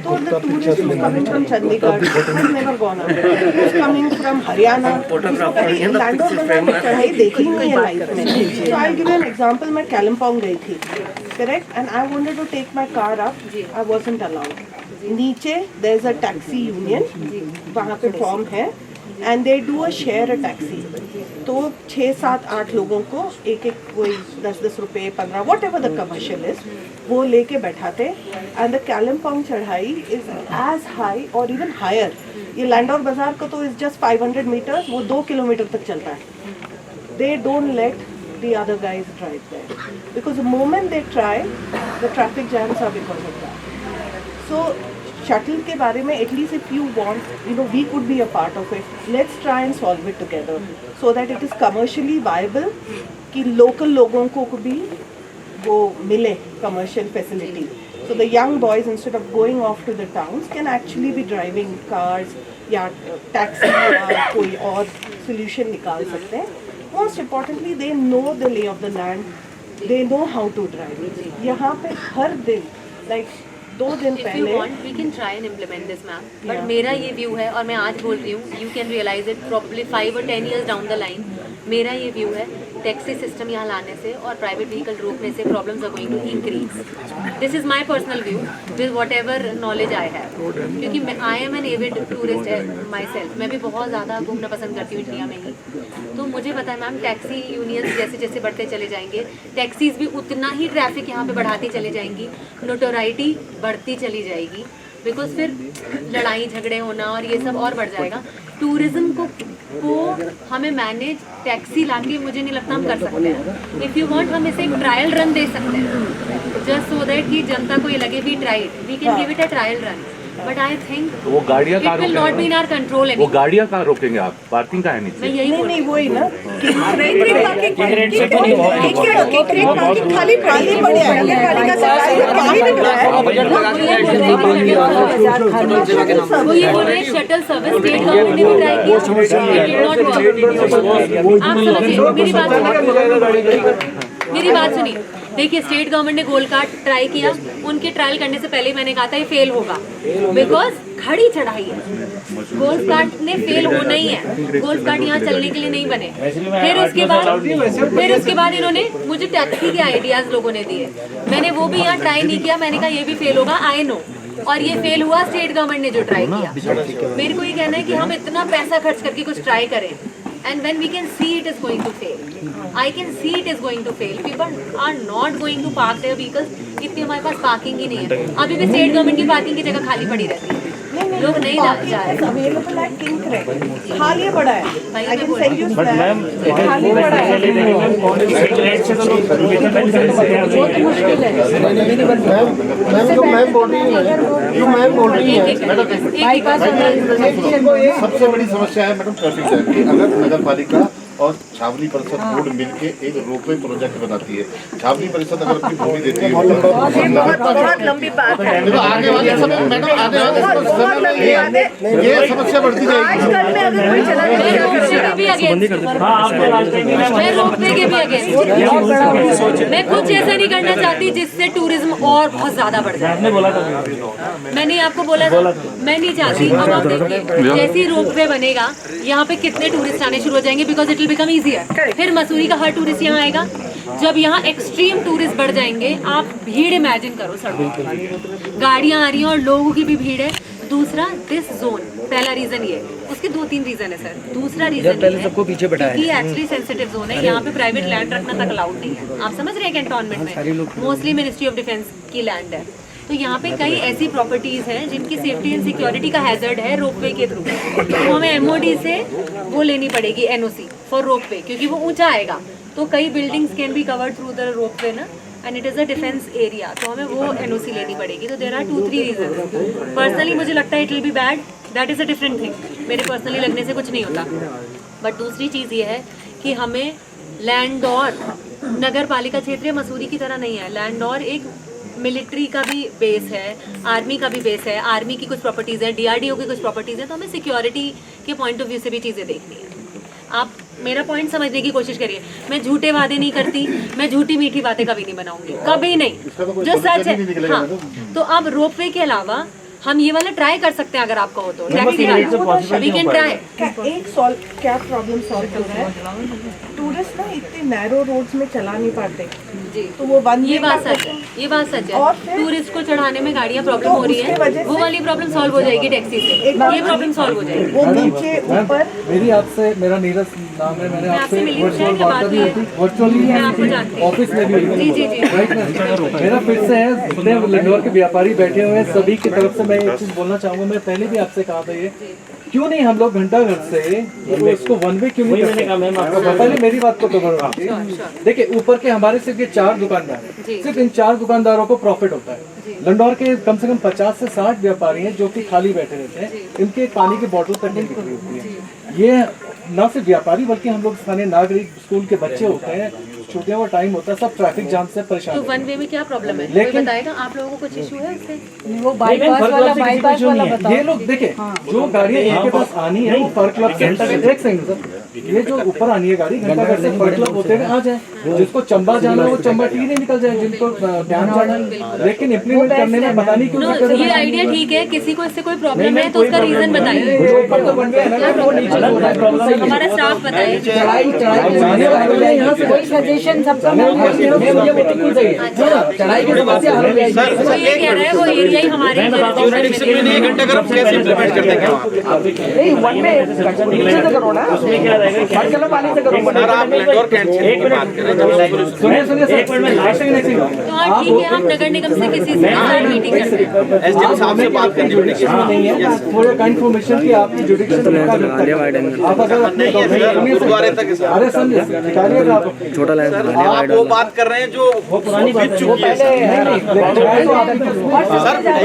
तो the tourist who's coming from Chandigarh, who's never gone out, who's coming from Haryana, Landour बाजार में चढ़ाई देखी नहीं है लाइफ में। So I'll give you an example. मैं Kalimpong गई थी, correct? And I wanted to take my car up, I wasn't allowed. नीचे there's a taxi union, वहाँ पे फॉर्म है, and they do a share a taxi. तो 6, 7, 8 लोगों को एक कोई 10 रुपए 15 what ever the commercial is वो लेके बैठाते। एंड द Kalimpong चढ़ाई इज एज हाई और इवन हायर। ये लैंडोर बाजार का तो इज जस्ट 500 मीटर्स, वो 2 किलोमीटर तक चलता है। They don't let the other guys drive there because the moment they try, the traffic jams are because of that. So shuttle के बारे में at least if you want, you know, we could be a part of it. Let's try and solve it together so that it is commercially viable कि local लोगों को भी वो मिले commercial facility. So the young boys, instead of going off to the towns, can actually be driving cars या taxi या कोई और solution निकाल सकते हैं। Most importantly, they know the lay of the land. They know how to drive. यहाँ पे हर दिन like 2 दिन If you पहले want, we can try and implement this, ma'am. But मेरा ये व्यू है और मैं आज बोल रही हूँ, you can realize it probably 5 or 10 years down the line. मेरा ये व्यू है, टैक्सी सिस्टम यहाँ लाने से और प्राइवेट व्हीकल रोकने से problems are going to increase. This is my personal view with whatever knowledge I have, क्योंकि मैं I am an avid tourist myself. मैं भी बहुत ज़्यादा घूमना पसंद करती हूँ इंडिया में ही. तो मुझे पता है मैम, टैक्सी यूनियंस जैसे जैसे बढ़ते चले जाएंगे, टैक्सीज भी उतना ही ट्रैफिक यहाँ पे बढ़ाती चली जाएंगी, नोटोराइटी बढ़ती चली जाएगी, बिकॉज फिर लड़ाई झगड़े होना और ये सब और बढ़ जाएगा. टूरिज्म को हमें मैनेज टैक्सी लाके मुझे नहीं लगता हम कर सकते हैं. इफ़ यू वांट हम इसे एक ट्रायल रन दे सकते हैं, जस्ट सो दैट कि जनता को ये लगे we tried, we can give it a trial run. But I think वो गाड़ियाँ it will not be in our control. वो गाड़ियाँ कहाँ रोकेंगे आप? पार्किंग का है नीचे? मैं यही नहीं वही ना खाली पड़ी है, नगरपालिका सरकारी में मिला है. वो ये बोल रहे हैं शटल सर्विस स्टेट गवर्नमेंट ने भी ट्राई किया, आप समझिए मेरी बात सुनिए. देखिए, स्टेट गवर्नमेंट ने गोल्ड कार्ड ट्राई किया, उनके ट्रायल करने से पहले मैंने कहा था ये फेल होगा, बिकॉज खड़ी चढ़ाई है. गोल्ड कार्ड ने फेल होना ही है, गोल्ड कार्ड यहाँ चलने के लिए नहीं बने. फिर उसके बाद इन्होंने मुझे टैक्सी के आइडियाज लोगों ने दिए, मैंने वो भी यहाँ ट्राई नहीं किया. मैंने कहा ये भी फेल होगा, आई नो, और ये फेल हुआ स्टेट गवर्नमेंट ने जो ट्राई किया. मेरे को ये कहना है कि हम इतना पैसा खर्च करके कुछ ट्राई करें, and when we can see it is going to fail, I can see it is going to fail. People are not going to park their vehicles. इतनी हमारे पास पार्किंग ही नहीं है. अभी भी स्टेट गवर्नमेंट की पार्किंग की जगह खाली पड़ी रहती है, लोग नहीं जा रहे. अवेलेबल है किंग क्रेक, खाली पड़ा है. I can send you but that. Ma'am खाली पड़ा है. मैम बोल रही है सबसे बड़ी समस्या है मैडम ट्रैफिक जैम की. अगर नगर पालिका और छावनी परिषद बोर्ड मिलके एक रोपवे प्रोजेक्ट बनाती है, छावनी परिषद अगर अपनी भूमि देती है, बहुत लंबी बात है. तो आगे वाले समय मैडम आगे वाले ये समस्या बढ़ती जाएगी. आजकल में अगर कोई चला मैं रोकने के भी अगेंस्ट. मैं कुछ ऐसा नहीं करना चाहती जिससे टूरिज्म और बहुत ज्यादा बढ़ जाए. मैंने आपको बोला मैं नहीं चाहती. अब आप देखिए, जैसे ही रोपवे बनेगा यहाँ पे कितने टूरिस्ट आने शुरू हो जाएंगे, because it will become easier. फिर मसूरी का हर टूरिस्ट यहाँ आएगा. जब यहाँ एक्सट्रीम टूरिस्ट बढ़ जाएंगे, आप भीड़ इमेजिन करो सड़कों पर, गाड़ियाँ आ रही हैं और लोगों की भी भीड़ है. दूसरा, दिस जोन, पहला रीजन ये, उसके 2-3 रीजन है सर. दूसरा रीजन ये सबको पीछे बैठाया है, एक्चुअली सेंसिटिव जोन है, यहाँ पे प्राइवेट लैंड रखना तक अलाउड नहीं है. आप समझ रहे हैं, कैंटोनमेंट में मोस्टली मिनिस्ट्री ऑफ डिफेंस की लैंड है. तो यहाँ पे कई ऐसी प्रॉपर्टीज हैं जिनकी सेफ्टी एंड सिक्योरिटी का हैजर्ड है रोपवे के थ्रू. तो हमें एमओडी से वो लेनी पड़ेगी एनओसी फॉर रोपवे, क्योंकि वो ऊंचा आएगा. तो कई buildings can be covered through the ropeway ना, and it is a defence area, तो हमें वो एनओसी लेनी पड़ेगी. तो देयर आर 2-3 रीजन. पर्सनली मुझे लगता है it will be bad, that is a different thing. मेरे पर्सनली लगने से कुछ नहीं होता. बट दूसरी चीज़ ये है कि हमें लैंड और नगर पालिका क्षेत्रीय मसूरी की तरह नहीं है. लैंड और एक मिलिट्री का भी बेस है, आर्मी का भी बेस है, आर्मी की कुछ प्रॉपर्टीज़ है, डीआरडीओ की कुछ प्रॉपर्टीज़ है. तो हमें सिक्योरिटी के पॉइंट ऑफ व्यू से भी चीज़ें देखनी है. आप मेरा पॉइंट समझने की कोशिश करिए. मैं झूठे वादे नहीं करती, मैं झूठी मीठी बातें कभी नहीं बनाऊंगी, कभी नहीं, जो सच है. हाँ, तो अब रोपवे के अलावा हम ये वाला ट्राई कर सकते हैं अगर आपका हो तो. टैक्सी वाला वी कैन ट्राई. एक क्या प्रॉब्लम सॉल्व हो रहा है, टूरिस्ट ना इतने नैरो रोड्स में चला नहीं पाते जी. तो वो बंद. ये बात सच है, ये बात सच है. टूरिस्ट को चढ़ाने में गाड़ियाँ प्रॉब्लम हो रही है, वो वाली प्रॉब्लम सॉल्व हो जाएगी टैक्सी से. ये प्रॉब्लम सॉल्व हो जाएगी. वो नीचे ऊपर. मेरी आपसे, मेरा नीरज नाम है, मैंने आपसे वर्चुअल बात भी होती, वर्चुअली ऑफिस में भी हुई. जी. मेरा फिर से है, जितने लंडौर के व्यापारी बैठे हुए हैं सभी की तरफ से मैं एक चीज बोलना चाहूंगा. मैं पहले भी आपसे कहा था, ये क्यों नहीं हम लोग घंटा घर से उसको वन वे क्यों नहीं करते? पहले मेरी बात को कवर देखिए, ऊपर के हमारे सिर्फ ये 4 दुकानदार हैं, सिर्फ इन 4 दुकानदारों को प्रॉफिट होता है. लंडौर के कम से कम 50 से 60 व्यापारी हैं जो कि खाली बैठे रहते हैं, इनके पानी की बोतल तक नहीं बिक्री होती है. ये न सिर्फ व्यापारी बल्कि हम लोग स्थानीय नागरिक, स्कूल के बच्चे होते हैं, छुट्टियों का टाइम होता है, सब ट्रैफिक जाम से परेशान तो हैं। वन वे में क्या प्रॉब्लम है? लेकिन- कोई बताएगा आप लोगों को कुछ इशू है उससे? वो बाईपास वाला बताओ। ये लोग देखे जो गाड़ियाँ इनके पास आनी है वो पर क्लब से, एक सेकंड सर, ये जो ऊपर आनी है गाड़ी घंटाघर से पर क्लब होते हुए आ जाए, जिसको चंबा जाना है वो चंबा टी नहीं निकल जाए, जिनको ध्यान जाना है, लेकिन इम्प्लीमेंट करने में पता नहीं क्यों नो, दिक्कत है। ये आइडिया ठीक है, किसी को इससे कोई प्रॉब्लम है तो उसका रीजन बताइए। जो ऊपर तो वन वे है ना, वो नीचे हो रहा है। हमारा स्टाफ बताए। कोई सजेशन सबका चढ़ाई की समस्या हल हो जाएगी। वो ये कह रहा है वो एरिया ही हमारे सुनिए सुनिए सर, एक मिनट में लास्ट सेकंड तो हाँ ठीक है, हम नगर निगम से किसी से मीटिंग करते हैं। एसडीएम साहब से बात करनी पड़ेगी। नहीं है फॉर योर कंफर्मेशन की आपकी जुडिक्शन आप अगर अपने गुरुद्वारे तक अरे समझे निकालिएगा आप छोटा आप वो बात कर रहे हैं जो बीत चुकी है सर।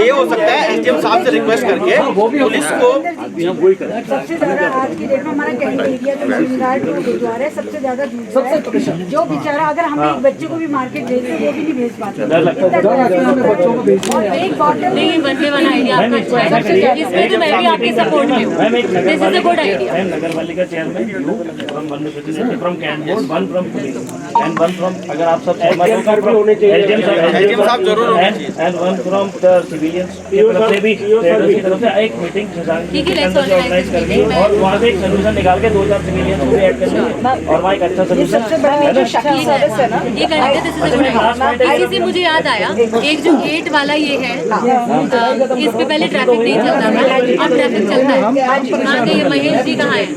ये हो सकता है एसडीएम साहब से रिक्वेस्ट करके पुलिस को सबसे ज्यादा आज की डेट में हमारा कैंट एरिया जो सिंगार जो गुरुद्वारा है सबसे ज्यादा जो बेचारा अगर हम एक बच्चे को भी मार्केट भेज वो भी नहीं भेज पाते। बच्चों को भेजना और एक बॉटल नहीं, वन वे वाला आइडिया आपका अच्छा है, इसमें तो मैं भी आपके सपोर्ट में हूँ। This is a good idea. नगर पालिका chairman from Cantt board, one from police and one from, अगर आप सब सहमत हो एसडीएम साहब जरूर होने चाहिए and one from the civilians की तरफ से भी की तरफ से एक मीटिंग ठीक है, let's organize ऑर्गेनाइज this करके meeting। और वहाँ से एक सोल्यूशन निकाल के 2-4 सिविलियंस को भी ऐड कर देंगे और वहाँ एक अच्छा सोल्यूशन ये करते this is a good idea. इसी से मुझे याद आया, एक जो गेट वाला ये है, इस पे पहले ट्रैफिक नहीं चलता था, अब ट्रैफिक चलता है। कहाँ के ये महेश जी कहाँ हैं?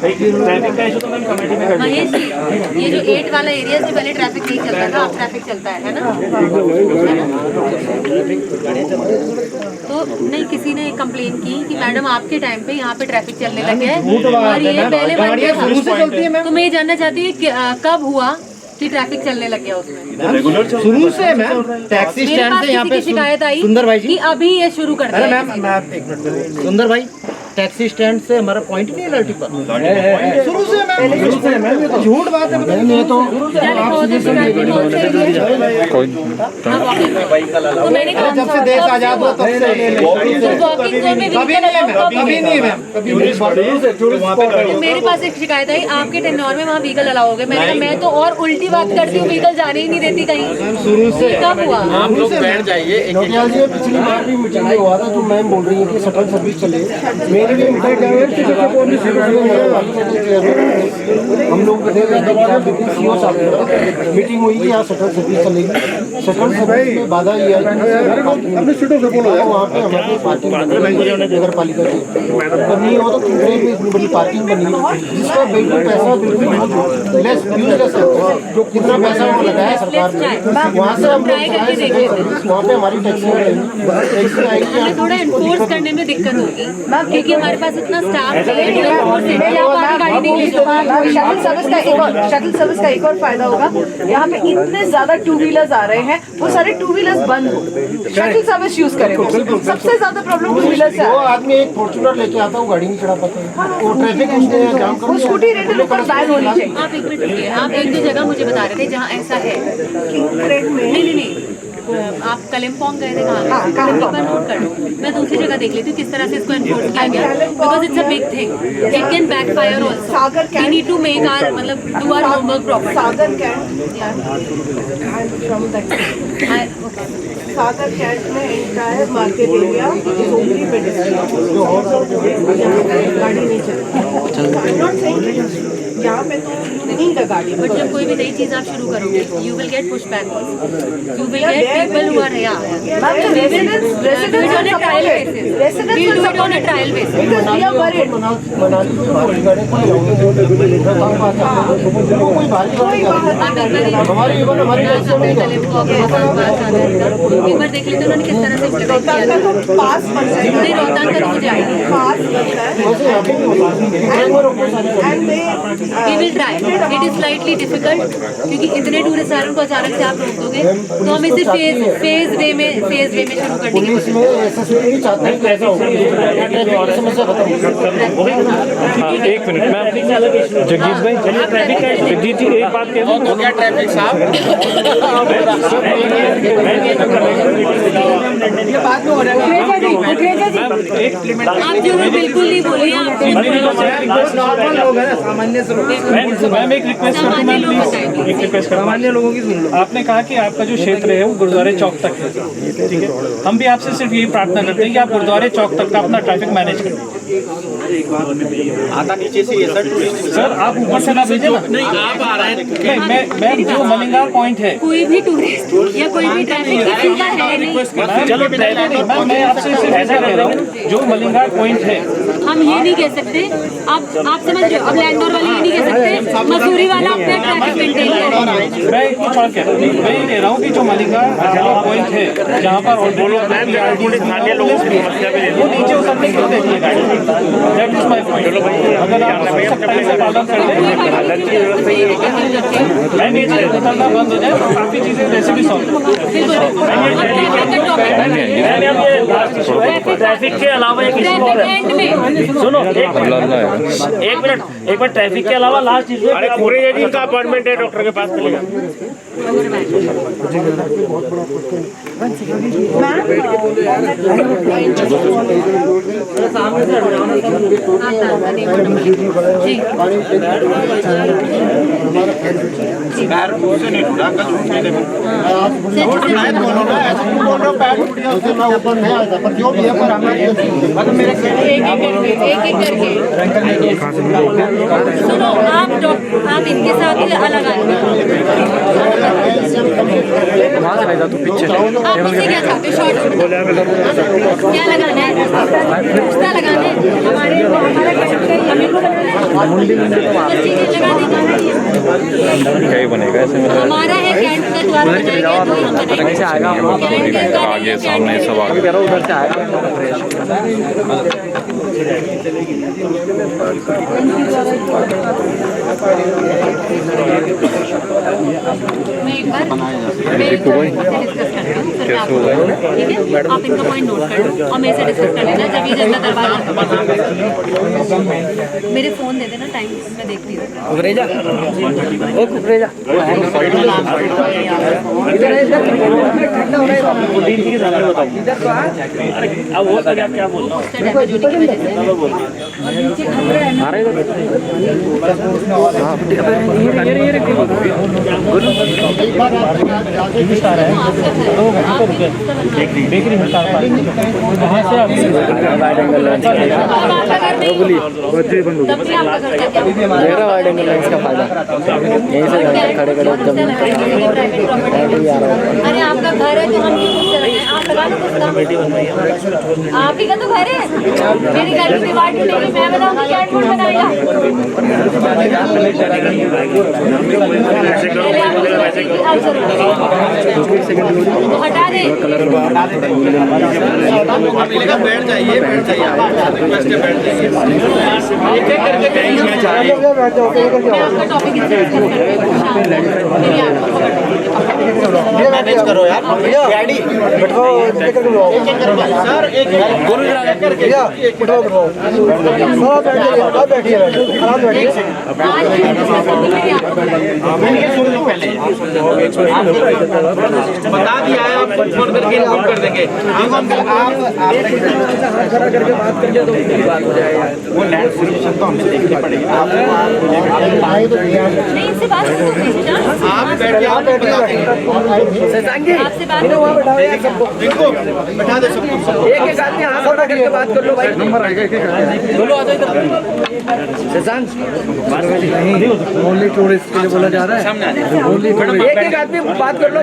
ट्रैफिक का इशू तो मैम कमेटी में कर महेश जी, ये जो 8 वाला एरिया से पहले ट्रैफिक नहीं चलता था, अब ट्रैफिक चलता है ना? तो नहीं, किसी ने कंप्लेन की कि मैडम आपके टाइम पे यहाँ पे ट्रैफिक चलने लगे है और ये पहले बंद था। तो मैं ये जानना चाहती हूँ कि कब हुआ कि ट्रैफिक चलने लग गया उसमें? शुरू से मैम टैक्सी मेरे स्टैंड पास से यहाँ किसी पे की शिकायत आई सुंदर भाई जी, कि अभी ये शुरू कर अरे दिया। मैम एक मिनट, सुंदर भाई टैक्सी स्टैंड से हमारा पॉइंट नहीं है लाठी पर शुरू से मैम, ये तो झूठ बात है। ये तो तो मैंने कहा जब से देश आजाद हुआ तब से कभी नहीं है मैम, कभी नहीं। मेरे पास एक शिकायत आई, आपके टेन्योर में वहाँ व्हीकल अलाउ हो गए। मैंने कहा मैं तो और उल्टी बात करती हूँ, व्हीकल जाने ही नहीं देती कहीं। शुरू से कब हुआ? आप लोग बैठ जाइए। पिछली बार भी मीटिंग में हुआ था, जो मैम बोल रही है कि शटल सर्विस चले, मेरे भी हम लोग मीटिंग हुई कि यहाँ शटल सर्विस चलेगी। शटल सर्विस में बाधा ये है वहाँ पे हमारे पार्किंग नगर पालिका की बनी हो तो कितने में इतनी बड़ी पार्किंग बनी जिसका बिल्कुल पैसा बिल्कुल लेस यूजलेस है। जो कितना पैसा वो लगाया सरकार ने, वहाँ से हम वहाँ पे हमारी टैक्सी हमें थोड़ा इन्फोर्स करने में दिक्कत होगी क्योंकि हमारे पास इतना स्टाफ है जो इन्फोर्स करने के लिए आप गाड़ी नहीं ले जाओ। शटल सर्विस का एक और फायदा होगा, यहाँ पे इतने ज्यादा टू व्हीलर्स आ रहे हैं, वो सारे टू व्हीलर्स बंद हो, शटल सर्विस यूज करें। सबसे ज्यादा प्रॉब्लम टू व्हीलर से वो आदमी एक फॉर्च्यूनर लेके आता है, वो गाड़ी नहीं चढ़ा पाता है, वो ट्रैफिक उसने जाम कर वो स्कूटी रेंटल ऊपर बैन होनी चाहिए। आप एक मिनट रुकिए, आप एक दो जगह मुझे बता रहे थे जहाँ ऐसा है। नहीं, आप कलिम्पोंग गए थे कहाँ? कलिम्पोंग पर नोट कर लो, मैं दूसरी जगह देख लेती हूँ किस तरह से इसको एनफोर्स किया गया, because it's a big thing, it can backfire also. We need to make our मतलब do our homework properly. Sagar Cantt में एंटायर मार्केट एरिया झोपड़ी पे गाड़ी नहीं चलती। यहाँ पे तो नहीं का गाड़ी, बट जब कोई भी नई चीज आप शुरू करोगे, you will get push back, you will get people who are trial एक बार देख लेते उन्होंने किस तरह से पास रोहतांग का तो मुझे idea. We will try. It is slightly difficult क्योंकि इतने टूरिस्ट आ रहे हैं, उनको अचानक से आप रोक दोगे, तो हम इसे फेज वे में शुरू करने की कोशिश करेंगे। एक मिनट मैम, जगजीत भाई, जगजीत जी एक बात कह दूं, क्या ट्रैफिक साहब ये बात तो हो रहा है। आप जो बिल्कुल नहीं बोलिए, आप नॉर्मल लोग हैं, सामान्य से लोग। मैम एक रिक्वेस्ट करता हूं, मैम प्लीज एक रिक्वेस्ट करता हूं, सामान्य लोगों की सुन लो। आपने कहा कि आपका जो क्षेत्र है वो गुरुद्वारे चौक तक है, ठीक है। हम भी आपसे सिर्फ यही प्रार्थना करते हैं कि आप गुरुद्वारे चौक तक का अपना ट्रैफिक मैनेज करें। आता नीचे से ये सर आप ऊपर से ना भेजें ना, नहीं आप आ रहे हैं। मैं जो मलिंगार पॉइंट है, कोई भी टूरिस्ट या कोई भी ट्रैफिक किसी का है नहीं। चलो मैम मैं आपसे सिर्फ ऐसा कह रहा हूँ, जो मलिंगार पॉइंट है हम ये नहीं कह सकते, आप समझ रहे हो, अब लैंडोर वाले ये नहीं कह सकते मसूरी वाला अपना ट्रैफिक मेंटेन करे। मैं कुछ और कह रहा हूँ, मैं ये कह रहा हूँ कि जो मलिंगार पॉइंट है जहाँ पर वो नीचे उतरने क्यों देती है गाड़ी, दैट इज माय पॉइंट। अगर आप सख्ताई से पालन करते हैं, मैं नीचे उतरना बंद हो जाए तो काफी चीजें वैसे भी सॉल्व। ट्रैफिक के अलावा एक इशू और है, सुनो एक मिनट ट्रैफिक के अलावा लास्ट इशू, अरे पूरे जी का अपॉइंटमेंट है डॉक्टर के पास मिलेगा। सुनो आप इनके साथ अलग आएंगे, आप मुझे क्या चाहते हो, शॉर्ट क्या लगाना है, रिश्ता लगाना है, हमारा बनेगा ऐसे में हमारा है कैंट का द्वार आगे सामने सब आगे उधर से आएगा। मैं एक बार आप इनका पॉइंट नोट कर लो और मेरे से डिस्कस कर लेना जब ये जनता दरबार मेरे फोन दे देना, टाइम मैं देखती हूँ। बेकरी हड़ताल कहाँ से आप मेरा वाइड एंगल लेंस का फायदा यहीं से खड़े खड़े अरे आपका घर है तो हम क्यों पूछ रहे हैं, आप लगा लो कुछ आप ही का तो घर है, मेरी घर की दीवार टूटेगी, मैं बताऊंगी क्या बोर्ड बनाएगा। हटा दे बैठ जाइए मैनेज करो यार गाड़ी बैठो सर, एक बता दिया है, आप फोन करके इन्फॉर्म कर देंगे। करके बात करके तो बात हो जाएगा, वो लैंड पोजीशन तो हमें देखनी पड़ेगी। आप बैठा दे सबको, एक आदमी हाथ खड़ा करके बात कर लो भाई, नंबर आएगा बोलो आ जाओ इधर। ओनली टूरिस्ट के लिए बोला जा रहा है, एक आदमी बात कर लो,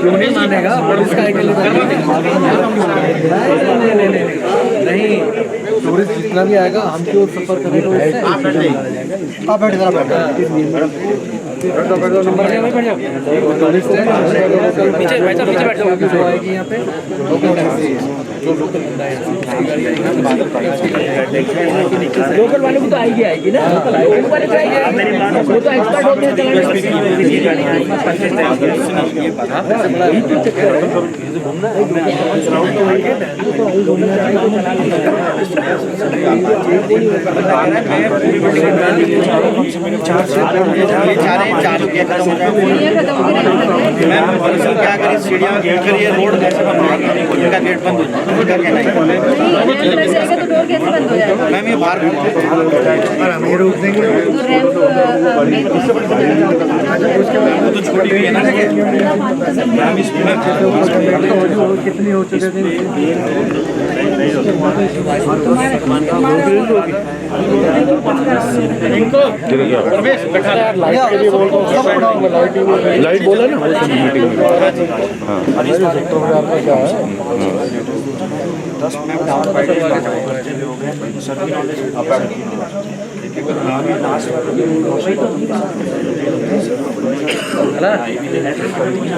क्यों नहीं मानेगा पुलिस का नहीं, टूरिस्ट जितना भी आएगा हम क्यों सफर करेंगे। लोकल वाले को तो आएगी ना, लोकल वाले तो आएगी, वो तो एक्सपर्ट होते हैं क्या करें, सीढ़ियाँ गेट करिए, रोड कैसे बंद होगा, गेट बंद हो जाएगा तो डोर कैसे बंद हो जाएगा मैम, ये बाहर तो छोटी हुई है ना मैम, इसमें कितनी हो चुके थे लाइट बोला ना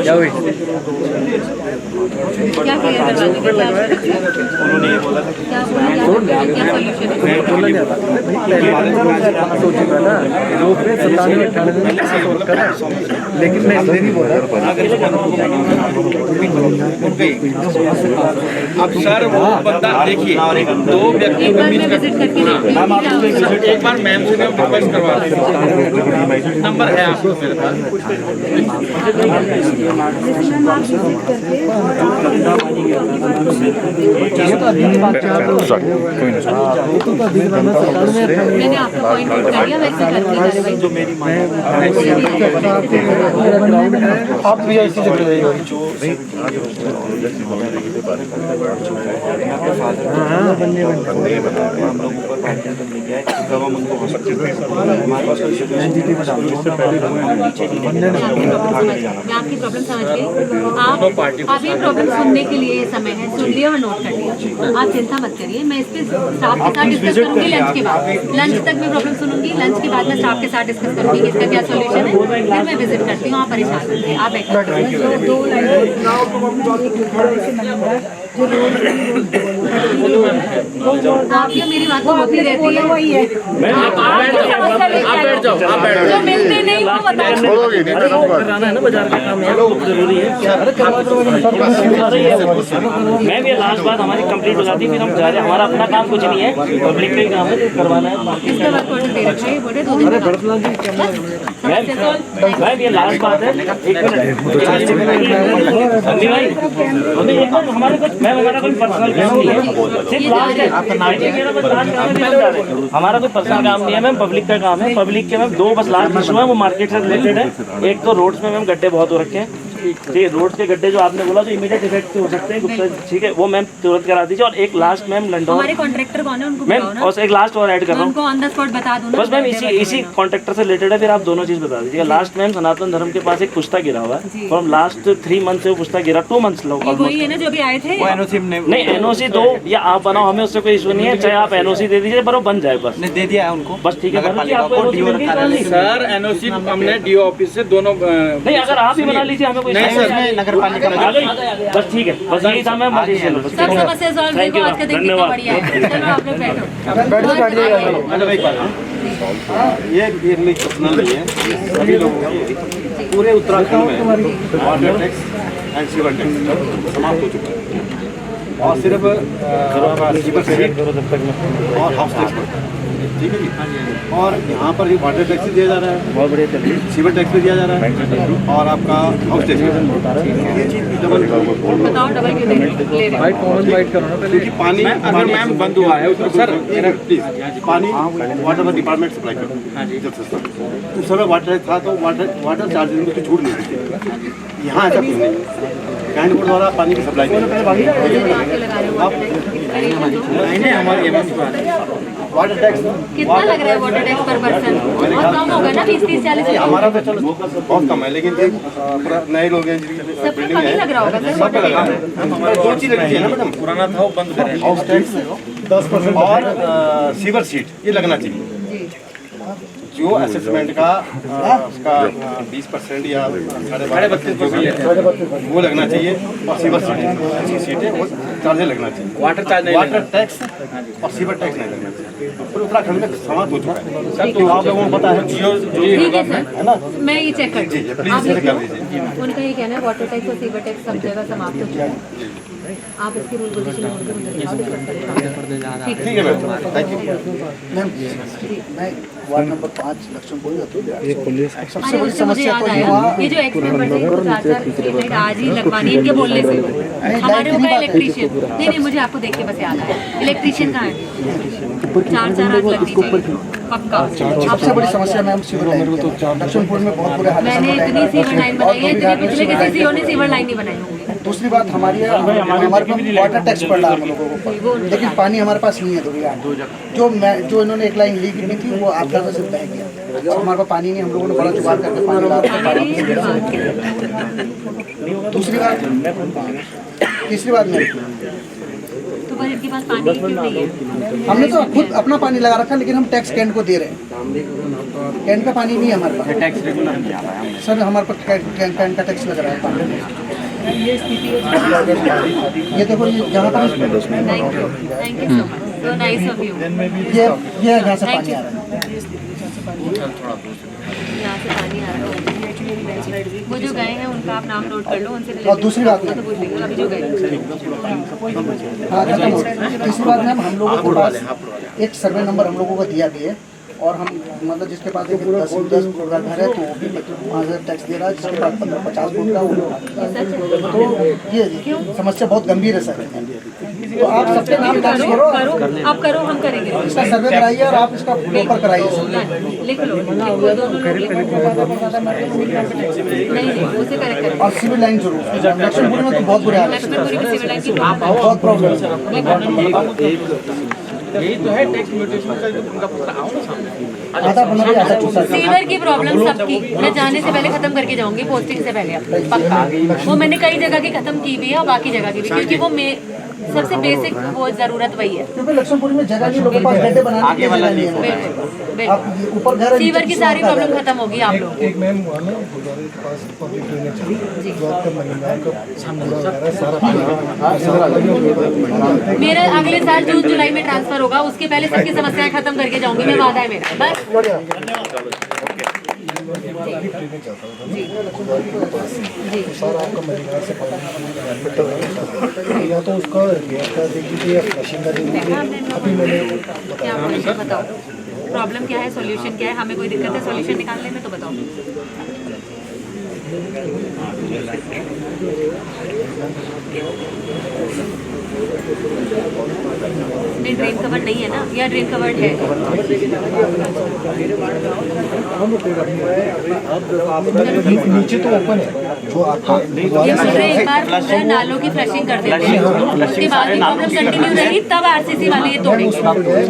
क्या हुई क्या किया उन्होंने ये बोला था क्या लेकिन मैं इसलिए नहीं बोला अब सर वो बंदा देखिए, दो व्यक्ति एक बार मैम से रिक्वेस्ट करवा नंबर है आपको मेरे पास। मैंने आपको पॉइंट आउट कर दिया, वैसे करती जो मेरी आप भी ऐसी जगह मैं आपकी प्रॉब्लम समझ गई। आप ये प्रॉब्लम सुनने के लिए समय है, सुन लिया और नोट कर लिया, आप चिंता मत करिए। मैं इस पे स्टाफ के साथ डिस्कस करूंगी लंच के बाद, लंच तक मैं प्रॉब्लम सुनूंगी, लंच के बाद मैं स्टाफ के साथ डिस्कस करूंगी इसका क्या सोल्यूशन है, फिर मैं विजिट करती हूँ। आप परेशान होंगे, आप आपकी मेरी बात तो होती रहती है, जो मिलते नहीं वो कराना है ना, बाजार का काम है, जरूरी है। मैम ये लास्ट बात हमारी कंप्लीट हो जाती है, फिर हम जा रहे हैं। हमारा अपना काम कुछ नहीं है, पब्लिक का ही काम है, करवाना है। मैम ये लास्ट बात है, एक मिनट हमारे कुछ मैम, हमारा कोई पर्सनल काम नहीं है, सिर्फ लास्ट है हमारा कोई पर्सनल काम नहीं है मैम, पब्लिक का काम है। पब्लिक के मैम दो बस लास्ट इशू है, वो मार्केट से रिलेटेड है। एक तो रोड्स में मैम गड्ढे बहुत हो रखे हैं, ठीक, रोड के गड्ढे जो आपने बोला जो इमीडिएट इफेक्ट हो सकते हैं गुप्ता, ठीक है, वो मैम तुरंत करा दीजिए। और एक लास्ट मैम लंडौर हमारे कॉन्ट्रैक्टर कौन है उनको मैम, और एक लास्ट और ऐड कर रहा हूँ, उनको ऑन द स्पॉट बता दूं ना बस मैम, इसी कॉन्ट्रैक्टर से रिलेटेड है, फिर आप दोनों चीज बता दीजिएगा। लास्ट मैम सनातन धर्म के पास एक पुश्ता गिरा हुआ है, फ्रॉम लास्ट 3 मंथ से वो पुश्ता गिरा, 2 मंथ्स लोग वही है ना जो भी आए थे। नहीं एनओसी दो या आप बनाओ, हमें उससे कोई इशू नहीं है, चाहे आप एनओसी दे दीजिए पर वो बन जाए बस। दे दिया है उनको, बस ठीक है सर। एनओसी हमने डीओ ऑफिस से दोनों नहीं, अगर आप ही बना लीजिए, हमें कोई नगर पालिका बस ठीक है, बस यही था मैम। सब समस्या सॉल्व देखो, आज का दिन कितना बढ़िया है। चलो आप लोग बैठो। ये मेरी पर्सनल नहीं है, सभी लोगों का पूरे उत्तराखंड में water tax and sewer tax समाप्त हो चुका है, और सिर्फ सीवर सीट और हाउस टैक्स पड़ता है, ठीक है जी। और यहाँ पर वाटर टैक्स भी दिया जा रहा है, बहुत बढ़िया चलिए, सीवर टैक्स भी दिया जा रहा है, और आपका हाउस टैक्स भी। ये चीज़ डबल बताओ, डबल क्यों दे रहे हैं? वाइट कॉमन वाइट करो ना पहले। क्योंकि पानी अगर मैम बंद हुआ है सर, प्लीज पानी वाटर डिपार्टमेंट सप्लाई करो जब सस्ता उस समय वाटर था तो वाटर चार्जेस में कुछ छूट नहीं थी। यहाँ ऐसा कुछ नहीं, कैंट बोर्ड द्वारा पानी की सप्लाई वाटर टैक्स कितना लग रहा है वाटर टैक्स पर पर्सन? बहुत कम होगा ना, 20-30-40। हमारा तो चलो बहुत कम है, लेकिन नए लोग हैं सबको कम ही लग रहा होगा सर वाटर टैक्स। दो चीज लगती है ना मैडम, पुराना था वो बंद करें, हाउस टैक्स 10% और सीवर सीट ये लगना चाहिए। जो असेसमेंट का उसका 20% या 32% वो लगना चाहिए, और सीवर सीटें वो चार्जेस लगना चाहिए। वाटर टैक्स और सीवर टैक्स नहीं लगना चाहिए। पूरे उत्तराखंड में समाप्त हो चुका है सर, तो आप लोगों को पता है जियो है ना, मैं ये चेक कर प्लीज चेक कर दीजिए। उनका ये कहना है वाटर टैक्स और सीवर टैक्स सब जगह समाप्त हो चुका है। आप इसकी रूल पोजीशन ठीक है मैम, थैंक यू। मैं वार्ड नंबर 5 लक्ष्मणपुर सबसे बड़ी समस्या तो ये जो एक्सपेरिमेंट आज ही लगवानी है इनके बोलने से। हमारे होगा इलेक्ट्रीशियन, नहीं मुझे आपको देख के बस याद आया, इलेक्ट्रीशियन कहाँ है? 4 हाथ लग दीजिए पक्का। सबसे बड़ी समस्या मैम सीवर लाइन की है। लक्ष्मणपुर में बहुत बुरे हाल मैंने इतनी सीवर लाइन बनाई है, इतनी पिछले किसी सीओ ने सीवर लाइन नहीं बनाई होगी। दूसरी बात हमारे पास वाटर टैक्स पड़ रहा है हम लोगों को, लेकिन पानी हमारे पास नहीं है। जो इन्होंने एक लाइन लीक की थी वो आपका से बह गया। अब हमारे पास पानी नहीं, हम लोगों ने बड़ा जुगाड़ करके पानी ला रहे हैं। दूसरी बात, तीसरी बात में तो पर इनके पास पानी क्यों नहीं है? हमने तो खुद अपना पानी लगा रखा, लेकिन हम टैक्स कैंट को दे रहे हैं। कैंट का पानी नहीं है हमारे पास। टैक्स रेगुलर नहीं आ रहा है सर, हमारे पास कैंट का टैक्स लग रहा है पानी। ये देखो, ये जहाँ पर thank you so much, so nice of you. ये यहाँ से पानी आ रहा है, यहाँ से पानी आ रहा है। वो जो गए हैं उनका आप नाम नोट कर लो, उनसे और दूसरी बात तो पूछ लेंगे अभी जो गए। हाँ खत्म हो गया। तीसरी बात मैम, हम लोगों के पास एक सर्वे नंबर हम लोगों को दिया भी है, और हम मतलब जिसके पास 10 फुट का घर है तो वो भी 5,000 टैक्स दे रहा है, जिसके पास 50 फुट का वो। तो ये समस्या बहुत गंभीर है सर। तो आप सबके नाम दर्ज करो, आप करो, हम करेंगे। इसका सर्वे कराइए और आप इसका पेपर कराइए सर। लिख लो, दोनों लोग नहीं उसे करेक्ट करें। और सिविल लाइन जरूर, लक्ष्मणपुरी में तो बहुत बुरे हाल है, लक्ष्मणपुरी में सिविल लाइन की बहुत प्रॉब्लम है। यही तो है टैक्स म्यूटेशन का, उनका पूरा आओ ना सामने। सीवर की प्रॉब्लम सबकी मैं जाने से पहले खत्म करके जाऊंगी, पोस्टिंग से पहले पक्का। वो मैंने कई जगह की खत्म की भी है और बाकी जगह की भी, क्योंकि वो सबसे बेसिक वो जरूरत वही है। क्योंकि लक्ष्मणपुरी में जगह नहीं, लोगों के पास गड्ढे बनाने की जगह नहीं है। ऊपर घर, सीवर की सारी प्रॉब्लम खत्म होगी आप लोग। एक मैम हुआ ना गुरुद्वारे के पास पब्लिक ड्रेनेज जो आपका महीना का सारा मेरा अगले साल जून जुलाई में ट्रांसफर होगा, उसके पहले सबकी समस्याएं खत्म करके जाऊंगी मैं, वादा है मेरा। बस सारा आपका महीना से या तो उसका गैस का देख लीजिए या फ्लशिंग का देख लीजिए। अभी मैंने क्या बताओ प्रॉब्लम क्या है, सॉल्यूशन क्या है, हमें कोई दिक्कत है सॉल्यूशन निकालने में तो बताओ। नहीं ड्रेन कवर नहीं है ना, या ड्रेन कवर्ड है? नीचे तो ओपन है जो आपका एक बार पूरा नालों की फ्लशिंग कर देते हैं, उसके बाद भी प्रॉब्लम कंटिन्यू रही तब आरसीसी वाले ये तोड़ेंगे।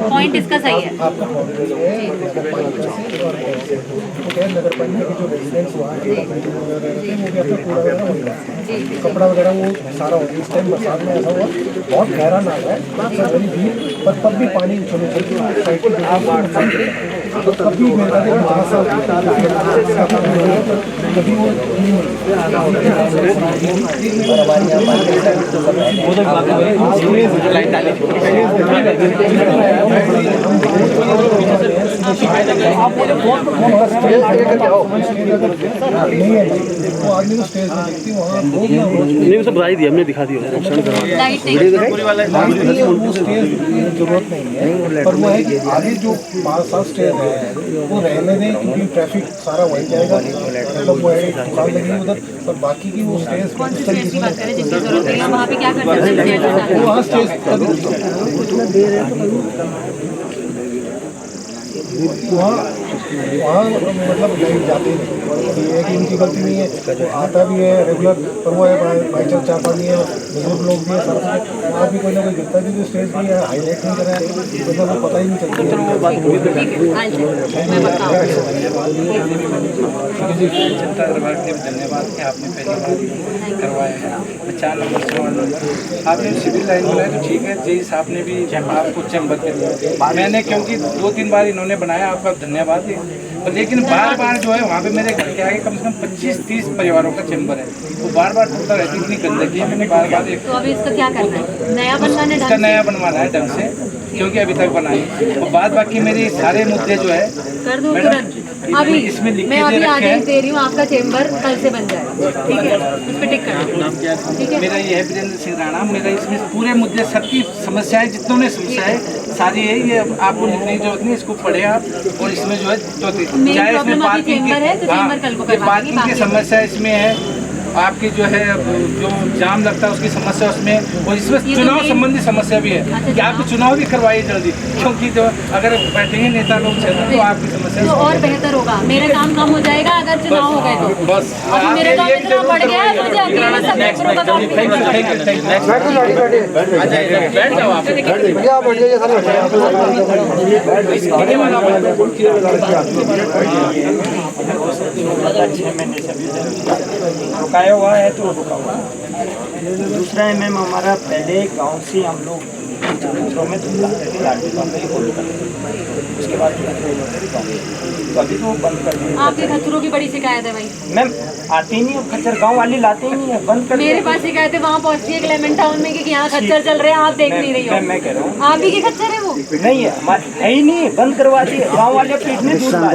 पॉइंट इसका सही है। नगर पालिका के जो रेजिडेंट्स वहाँ के वो भी अपना कूड़ा कपड़ा वगैरह वो सारा हो गया। इस टाइम बरसात में ऐसा हुआ, बहुत गहरा नाला है, पर तब भी पानी उछल उछल के साइड की तो कभी मेरा कभी वो आदमी को स्टेज में देखती वहाँ नहीं सब दिया हमने दिखा दिया जरूरत नहीं है, पर वो है कि आगे जो 5-7 स्टेज है वो रहने दें, क्योंकि ट्रैफिक सारा वहीं जाएगा, मतलब वो है दुकान लगी उधर, पर बाकी की वो स्टेज कौन सी स्टेज की बात करें जिसकी जरूरत है, वहाँ पे क्या कर सकते हैं? वहाँ स्टेज वहाँ मतलब नहीं जाते नहीं, ये है कि उनकी गलती नहीं है, तो आता भी है रेगुलर, पर वो है बाई चांस 4-5 नहीं है, बुजुर्ग लोग भी है, सारा वहाँ भी कोई ना कोई गिरता भी जो स्टेज भी है हाईलाइट नहीं करा है, तो वो पता ही नहीं चलता। जनता दरबार के धन्यवाद कि आपने पहली बार करवाया है। 4 नंबर से आपने सिविल लाइन बनाया तो ठीक है, जी साहब ने भी आपको चैम्बर पे दिया। मैंने क्योंकि 2-3 बार इन्होंने बनाया, आपका धन्यवाद है। लेकिन बार बार जो है वहाँ पे मेरे घर के आगे कम से कम 25-30 परिवारों का चैम्बर है, वो बार बार टूटता रहती है, इतनी गंदगी है। मैंने बार बार तो अभी इसका क्या करना है? नया बनवाना है, इसका नया बनवाना है ढंग से, क्योंकि अभी तक बनाई। और बाद बाकी मेरे सारे मुद्दे जो है कर दो तुरंत। अभी इसमें लिख मैं के अभी दे रखे आदेश हैं। दे रही हूँ, आपका चेम्बर कल से बन जाए, ठीक है? उस पर टिक कर, ठीक है? मेरा ये है वीरेंद्र सिंह राणा। मेरा इसमें पूरे मुद्दे, सबकी समस्याएं, जितनों ने समस्याएं सारी है, ये आपको लिखने की जरूरत नहीं, इसको पढ़े आप। और इसमें जो है चाहे इसमें पार्किंग की समस्या इसमें है, आपकी जो है जो जाम लगता है उसकी समस्या उसमें, और इसमें चुनाव संबंधी समस्या भी है कि आपको चुनाव भी करवाइए जल्दी, क्योंकि जो अगर बैठेंगे नेता लोग तो आपकी समस्या तो और बेहतर होगा, मेरा काम कम हो जाएगा अगर चुनाव हो गए तो। बस अभी मेरा काम इतना बढ़ गया है, मुझे अकेले सब मेंबरों का काम बैठ जाओ आप। रुकाया हुआ है तो रुका हुआ है। दूसरा है मैम, हमारा पहले गांव से हम लोग कचरों में लाते थे, लाठी में उसके बाद तो अभी तो बंद कर दिया। आपके खच्चरों की बड़ी शिकायत है भाई। मैम आते ही नहीं, अब खच्चर गांव वाले लाते ही नहीं है, बंद कर मेरे पास शिकायत है, वहाँ पहुँचती है क्लेमेंट टाउन में कि यहाँ खच्चर चल रहे हैं, आप देख नहीं रही हो। मैं कह रहा हूँ आप ही के खच्चर है वो? नहीं है ही नहीं, बंद करवा दिए। गाँव वाले पीठ में दूध ला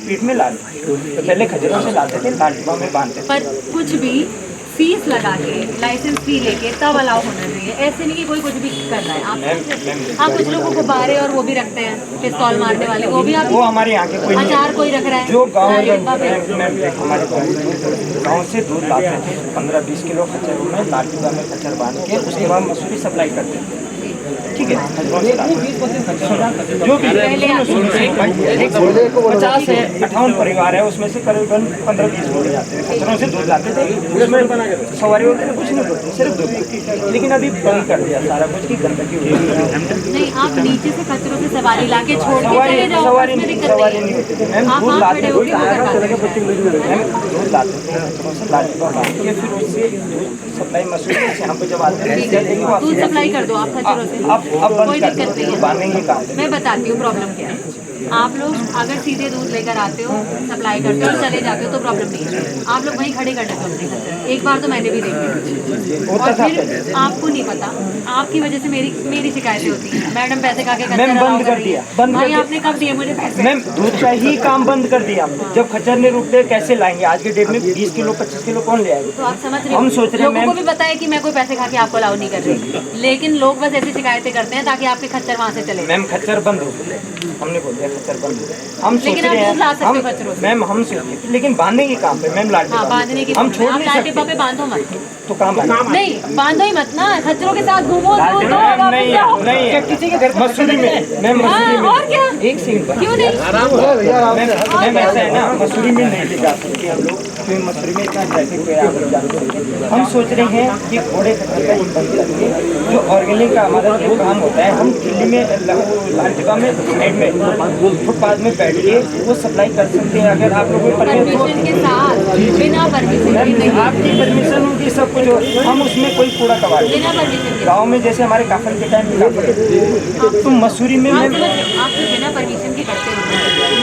पीठ में ला, तो पहले खच्चरों से लाते थे, लाठी में बांधते थे। पर कुछ भी फीस लगा के, लाइसेंस फी लेके तब अलाउ होना चाहिए, ऐसे नहीं कि कोई कुछ भी कर रहा है। आप कुछ लोगों को गुब्बारे और वो भी रखते हैं, पिस्तौल मारने वाले, वो भी आप, वो हमारे यहाँ के कोई नहीं। अचार कोई रख रहा है जो गाँव हमारे गाँव से दूध लाते थे 15-20 किलो खच्चरों में, लाठी में खच्चर बांध के उसके बाद मसूरी सप्लाई करते थे, ठीक है? जो भी 50 से 58 परिवार है, उसमें से करीबन 15-20 लोग जाते हैं, खच्चरों से दूध लाते थे, उसमें सवारी होते थे, कुछ नहीं होते, सिर्फ दूध। लेकिन अभी बंद कर दिया सारा कुछ की गंदगी हुई है। नहीं, आप नीचे से खच्चरों से सवारी लाके छोड़ के चले जाओ, सवारी नहीं होती थी मैम, दूध लाते थे, दूध लाते थे खच्चरों से, लाठी पर बांध के फिर उससे सप्लाई मसूरी से यहाँ पे जब आते हैं दूध सप्लाई कर दो आप खच्चरों से, कोई दिक्कत नहीं है। मैं बताती हूँ प्रॉब्लम क्या है। आप लोग अगर सीधे दूध लेकर आते हो, सप्लाई करते हो और चले जाते हो तो प्रॉब्लम नहीं है। आप लोग वहीं खड़े कर देते हो अपने खच्चर। एक बार तो मैंने भी देखी, और फिर आपको नहीं पता, आपकी वजह से मेरी शिकायतें होती हैं। मैडम पैसे खा के खच्चर बंद कर दिया, भाई आपने कब दिए मुझे पैसे? मैम दूध का ही काम बंद कर दिया। जब खच्चर नहीं रुकते कैसे लाएंगे? आज के डेट में 20 किलो 25 किलो कौन ले आएगा? तो आप समझ रहे हो, हम सोच रहे हैं लोगों को भी बताया कि मैं कोई पैसे खा के आपको अलाउ नहीं कर रही, लेकिन लोग बस ऐसी शिकायतें करते हैं ताकि आपके खच्चर वहाँ से चले। मैम खच्चर बंद हो गए, हमने बोल दिया खच्चर बंद हो। हम सोच रहे हैं मैम, हम सोच, लेकिन बांधने के काम पे मैम, लाठी बांधने की हम छोड़ नहीं सकते। पे बांधो मत, तो काम नहीं बांधो ही मत ना, खच्चरों के साथ घूमो, नहीं किसी के घर मसूरी में मैम, और क्या एक सिंह क्यों नहीं? मैम ऐसा है ना, मसूरी में नहीं ले जा सकते हम लोग, क्योंकि मसूरी में इतना ट्रैफिक है। हम सोच रहे हैं कि घोड़े खच्चर का ही बंद करके जो ऑर्गेनिक का हमारा जो काम होता है, हम दिल्ली में लांटिका में साइड में फुटपाथ में बैठ के वो सप्लाई कर सकते हैं। अगर आप लोगों को परमिशन के साथ, बिना परमिशन, आपकी परमिशन होगी सब कुछ, हम उसमें कोई कूड़ा कबाड़ बिना परमिशन। गाँव में जैसे हमारे काफल के टाइम काफल, तुम मसूरी में आप बिना परमिशन के करते हो,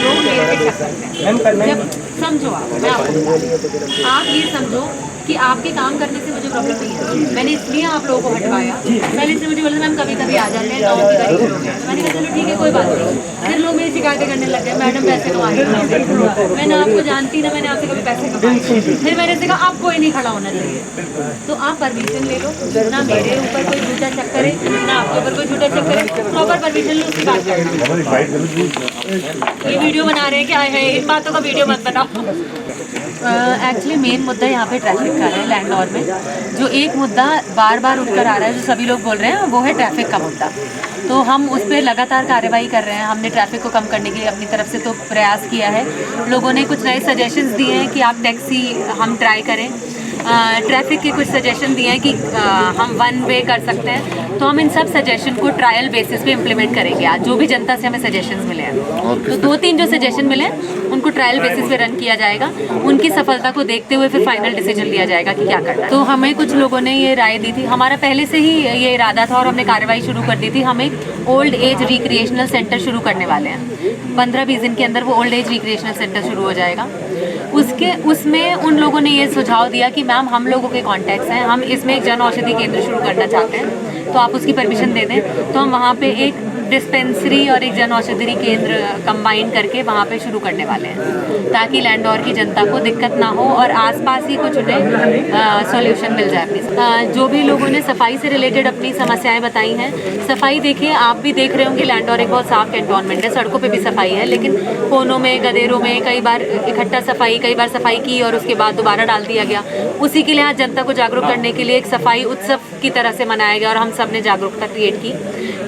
लोग मेरे पे शक करते हैं। मैम करना है, समझो आप ये समझो कि आपके काम करने से मुझे प्रॉब्लम नहीं है। मैंने इसलिए आप लोगों को हटवाया, पहले से मुझे बोला मैम कभी कभी आ जाते हैं, गाँव की गाड़ी लोग हैं, मैंने कहा चलो ठीक है कोई बात नहीं। फिर लोग मेरी शिकायतें करने लग गए, मैडम पैसे कमा रही है, मैंने आपको जानती ना, मैंने आपसे कभी पैसे कमाए। फिर मैंने से कहा आप कोई नहीं खड़ा होना चाहिए, तो आप परमिशन ले लो, ना मेरे ऊपर कोई झूठा चक्कर है, ना आपके ऊपर कोई झूठा चक्कर है, प्रॉपर परमिशन लो, उसकी बात करना। ये वीडियो बना रहे हैं क्या है, इन बातों का वीडियो मत बनाओ। एक्चुअली मेन मुद्दा यहाँ पे ट्रैफिक का है लैंडलॉर्ड में। जो एक मुद्दा बार बार उठकर आ रहा है, जो सभी लोग बोल रहे हैं, वो है ट्रैफिक का मुद्दा। तो हम उस पर लगातार कार्रवाई कर रहे हैं। हमने ट्रैफिक को कम करने के लिए अपनी तरफ से तो प्रयास किया है। लोगों ने कुछ नए सजेशंस दिए हैं कि आप टैक्सी हम ट्राई करें, ट्रैफिक के कुछ सजेशन दिए हैं कि हम 1 वे कर सकते हैं, तो हम इन सब सजेशन को ट्रायल बेसिस पे इम्प्लीमेंट करेंगे। आज जो भी जनता से हमें सजेशंस मिले हैं, तो 2-3 जो सजेशन मिले हैं उनको ट्रायल बेसिस पे रन किया जाएगा। उनकी सफलता को देखते हुए फिर फाइनल डिसीजन लिया जाएगा कि क्या करना है। तो हमें कुछ लोगों ने ये राय दी थी, हमारा पहले से ही ये इरादा था और हमने कार्रवाई शुरू कर दी थी। हम एक ओल्ड एज रिक्रिएशनल सेंटर शुरू करने वाले हैं। 15-20 दिन के अंदर वो ओल्ड एज रिक्रिएशनल सेंटर शुरू हो जाएगा। उसमें उन लोगों ने ये सुझाव दिया कि मैम हम लोगों के कॉन्टैक्ट्स हैं, हम इसमें एक जन औषधि केंद्र शुरू करना चाहते हैं, तो आप उसकी परमिशन दे दें। तो हम वहाँ पे एक डिस्पेंसरी और एक जन औषधि केंद्र कंबाइन करके वहाँ पे शुरू करने वाले हैं, ताकि लैंडौर की जनता को दिक्कत ना हो और आसपास ही कुछ उन्हें सॉल्यूशन मिल जाए अपनी। जो भी लोगों ने सफाई से रिलेटेड अपनी समस्याएं बताई हैं, सफाई देखिए, आप भी देख रहे होंगे लैंडौर एक बहुत साफ कैंटोनमेंट है, सड़कों पे भी सफाई है, लेकिन कोनों में, गदेरों में कई बार इकट्ठा सफाई, कई बार सफाई की और उसके बाद दोबारा डाल दिया गया। उसी के लिए आज जनता को जागरूक करने के लिए एक सफाई उत्सव की तरह से मनाया गया और हम सब ने जागरूकता क्रिएट की।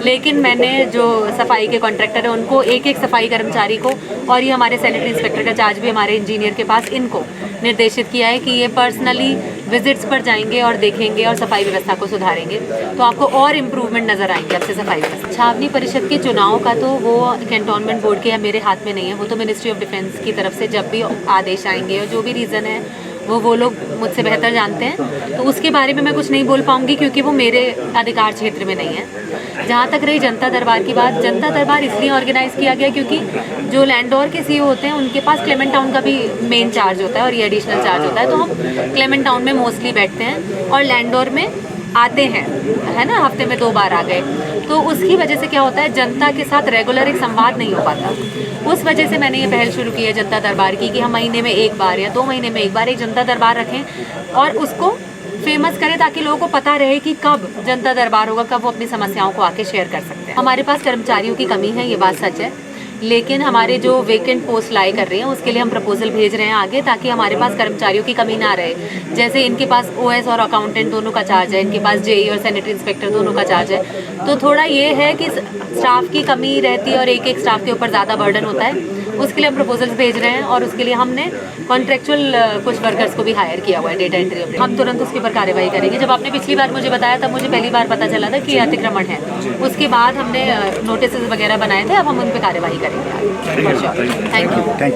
लेकिन मैंने जो सफाई के कॉन्ट्रैक्टर है उनको एक सफाई कर्मचारी को, और ये हमारे सैनिटरी इंस्पेक्टर का चार्ज भी हमारे इंजीनियर के पास, इनको निर्देशित किया है कि ये पर्सनली विजिट्स पर जाएंगे और देखेंगे और सफाई व्यवस्था को सुधारेंगे, तो आपको और इम्प्रूवमेंट नज़र आएंगे आपसे सफाई व्यवस्था। छावनी परिषद के चुनाव का तो वो कैंटोनमेंट बोर्ड के या मेरे हाथ में नहीं है, वो तो मिनिस्ट्री ऑफ डिफेंस की तरफ से जब भी आदेश आएंगे और जो भी रीज़न है वो लोग मुझसे बेहतर जानते हैं, तो उसके बारे में मैं कुछ नहीं बोल पाऊँगी क्योंकि वो मेरे अधिकार क्षेत्र में नहीं है। जहाँ तक रही जनता दरबार की बात, जनता दरबार इसलिए ऑर्गेनाइज़ किया गया क्योंकि जो लैंडौर के सीईओ होते हैं उनके पास क्लेमेंट टाउन का भी मेन चार्ज होता है और ये एडिशनल चार्ज होता है, तो हम क्लेमेंट टाउन में मोस्टली बैठते हैं और लैंडौर में आते हैं, है ना, हफ्ते में 2 बार आ गए, तो उसकी वजह से क्या होता है, जनता के साथ रेगुलर एक संवाद नहीं हो पाता। उस वजह से मैंने ये पहल शुरू की है जनता दरबार की कि हम महीने में 1 बार या 2 महीने में 1 बार एक जनता दरबार रखें और उसको फेमस करें, ताकि लोगों को पता रहे कि कब जनता दरबार होगा, कब वो अपनी समस्याओं को आके शेयर कर सकते हैं। हमारे पास कर्मचारियों की कमी है, ये बात सच है, लेकिन हमारे जो वेकेंट पोस्ट लाई कर रहे हैं उसके लिए हम प्रपोजल भेज रहे हैं आगे, ताकि हमारे पास कर्मचारियों की कमी ना रहे। जैसे इनके पास ओएस और अकाउंटेंट दोनों का चार्ज है, इनके पास जेई और सैनिटरी इंस्पेक्टर दोनों का चार्ज है, तो थोड़ा ये है कि स्टाफ की कमी रहती है और एक स्टाफ के ऊपर ज़्यादा बर्डन होता है। उसके लिए हम प्रपोजल्स भेज रहे हैं और उसके लिए हमने कॉन्ट्रेक्चुअल कुछ वर्कर्स को भी हायर किया हुआ है, डेटा एंट्री ऑपरेटर। हम तुरंत उसके ऊपर कार्रवाई करेंगे। जब आपने पिछली बार मुझे बताया तब मुझे पहली बार पता चला था कि अतिक्रमण है, उसके बाद हमने नोटिस वगैरह बनाए थे, अब हम उन पर कार्रवाई करेंगे। Thank you.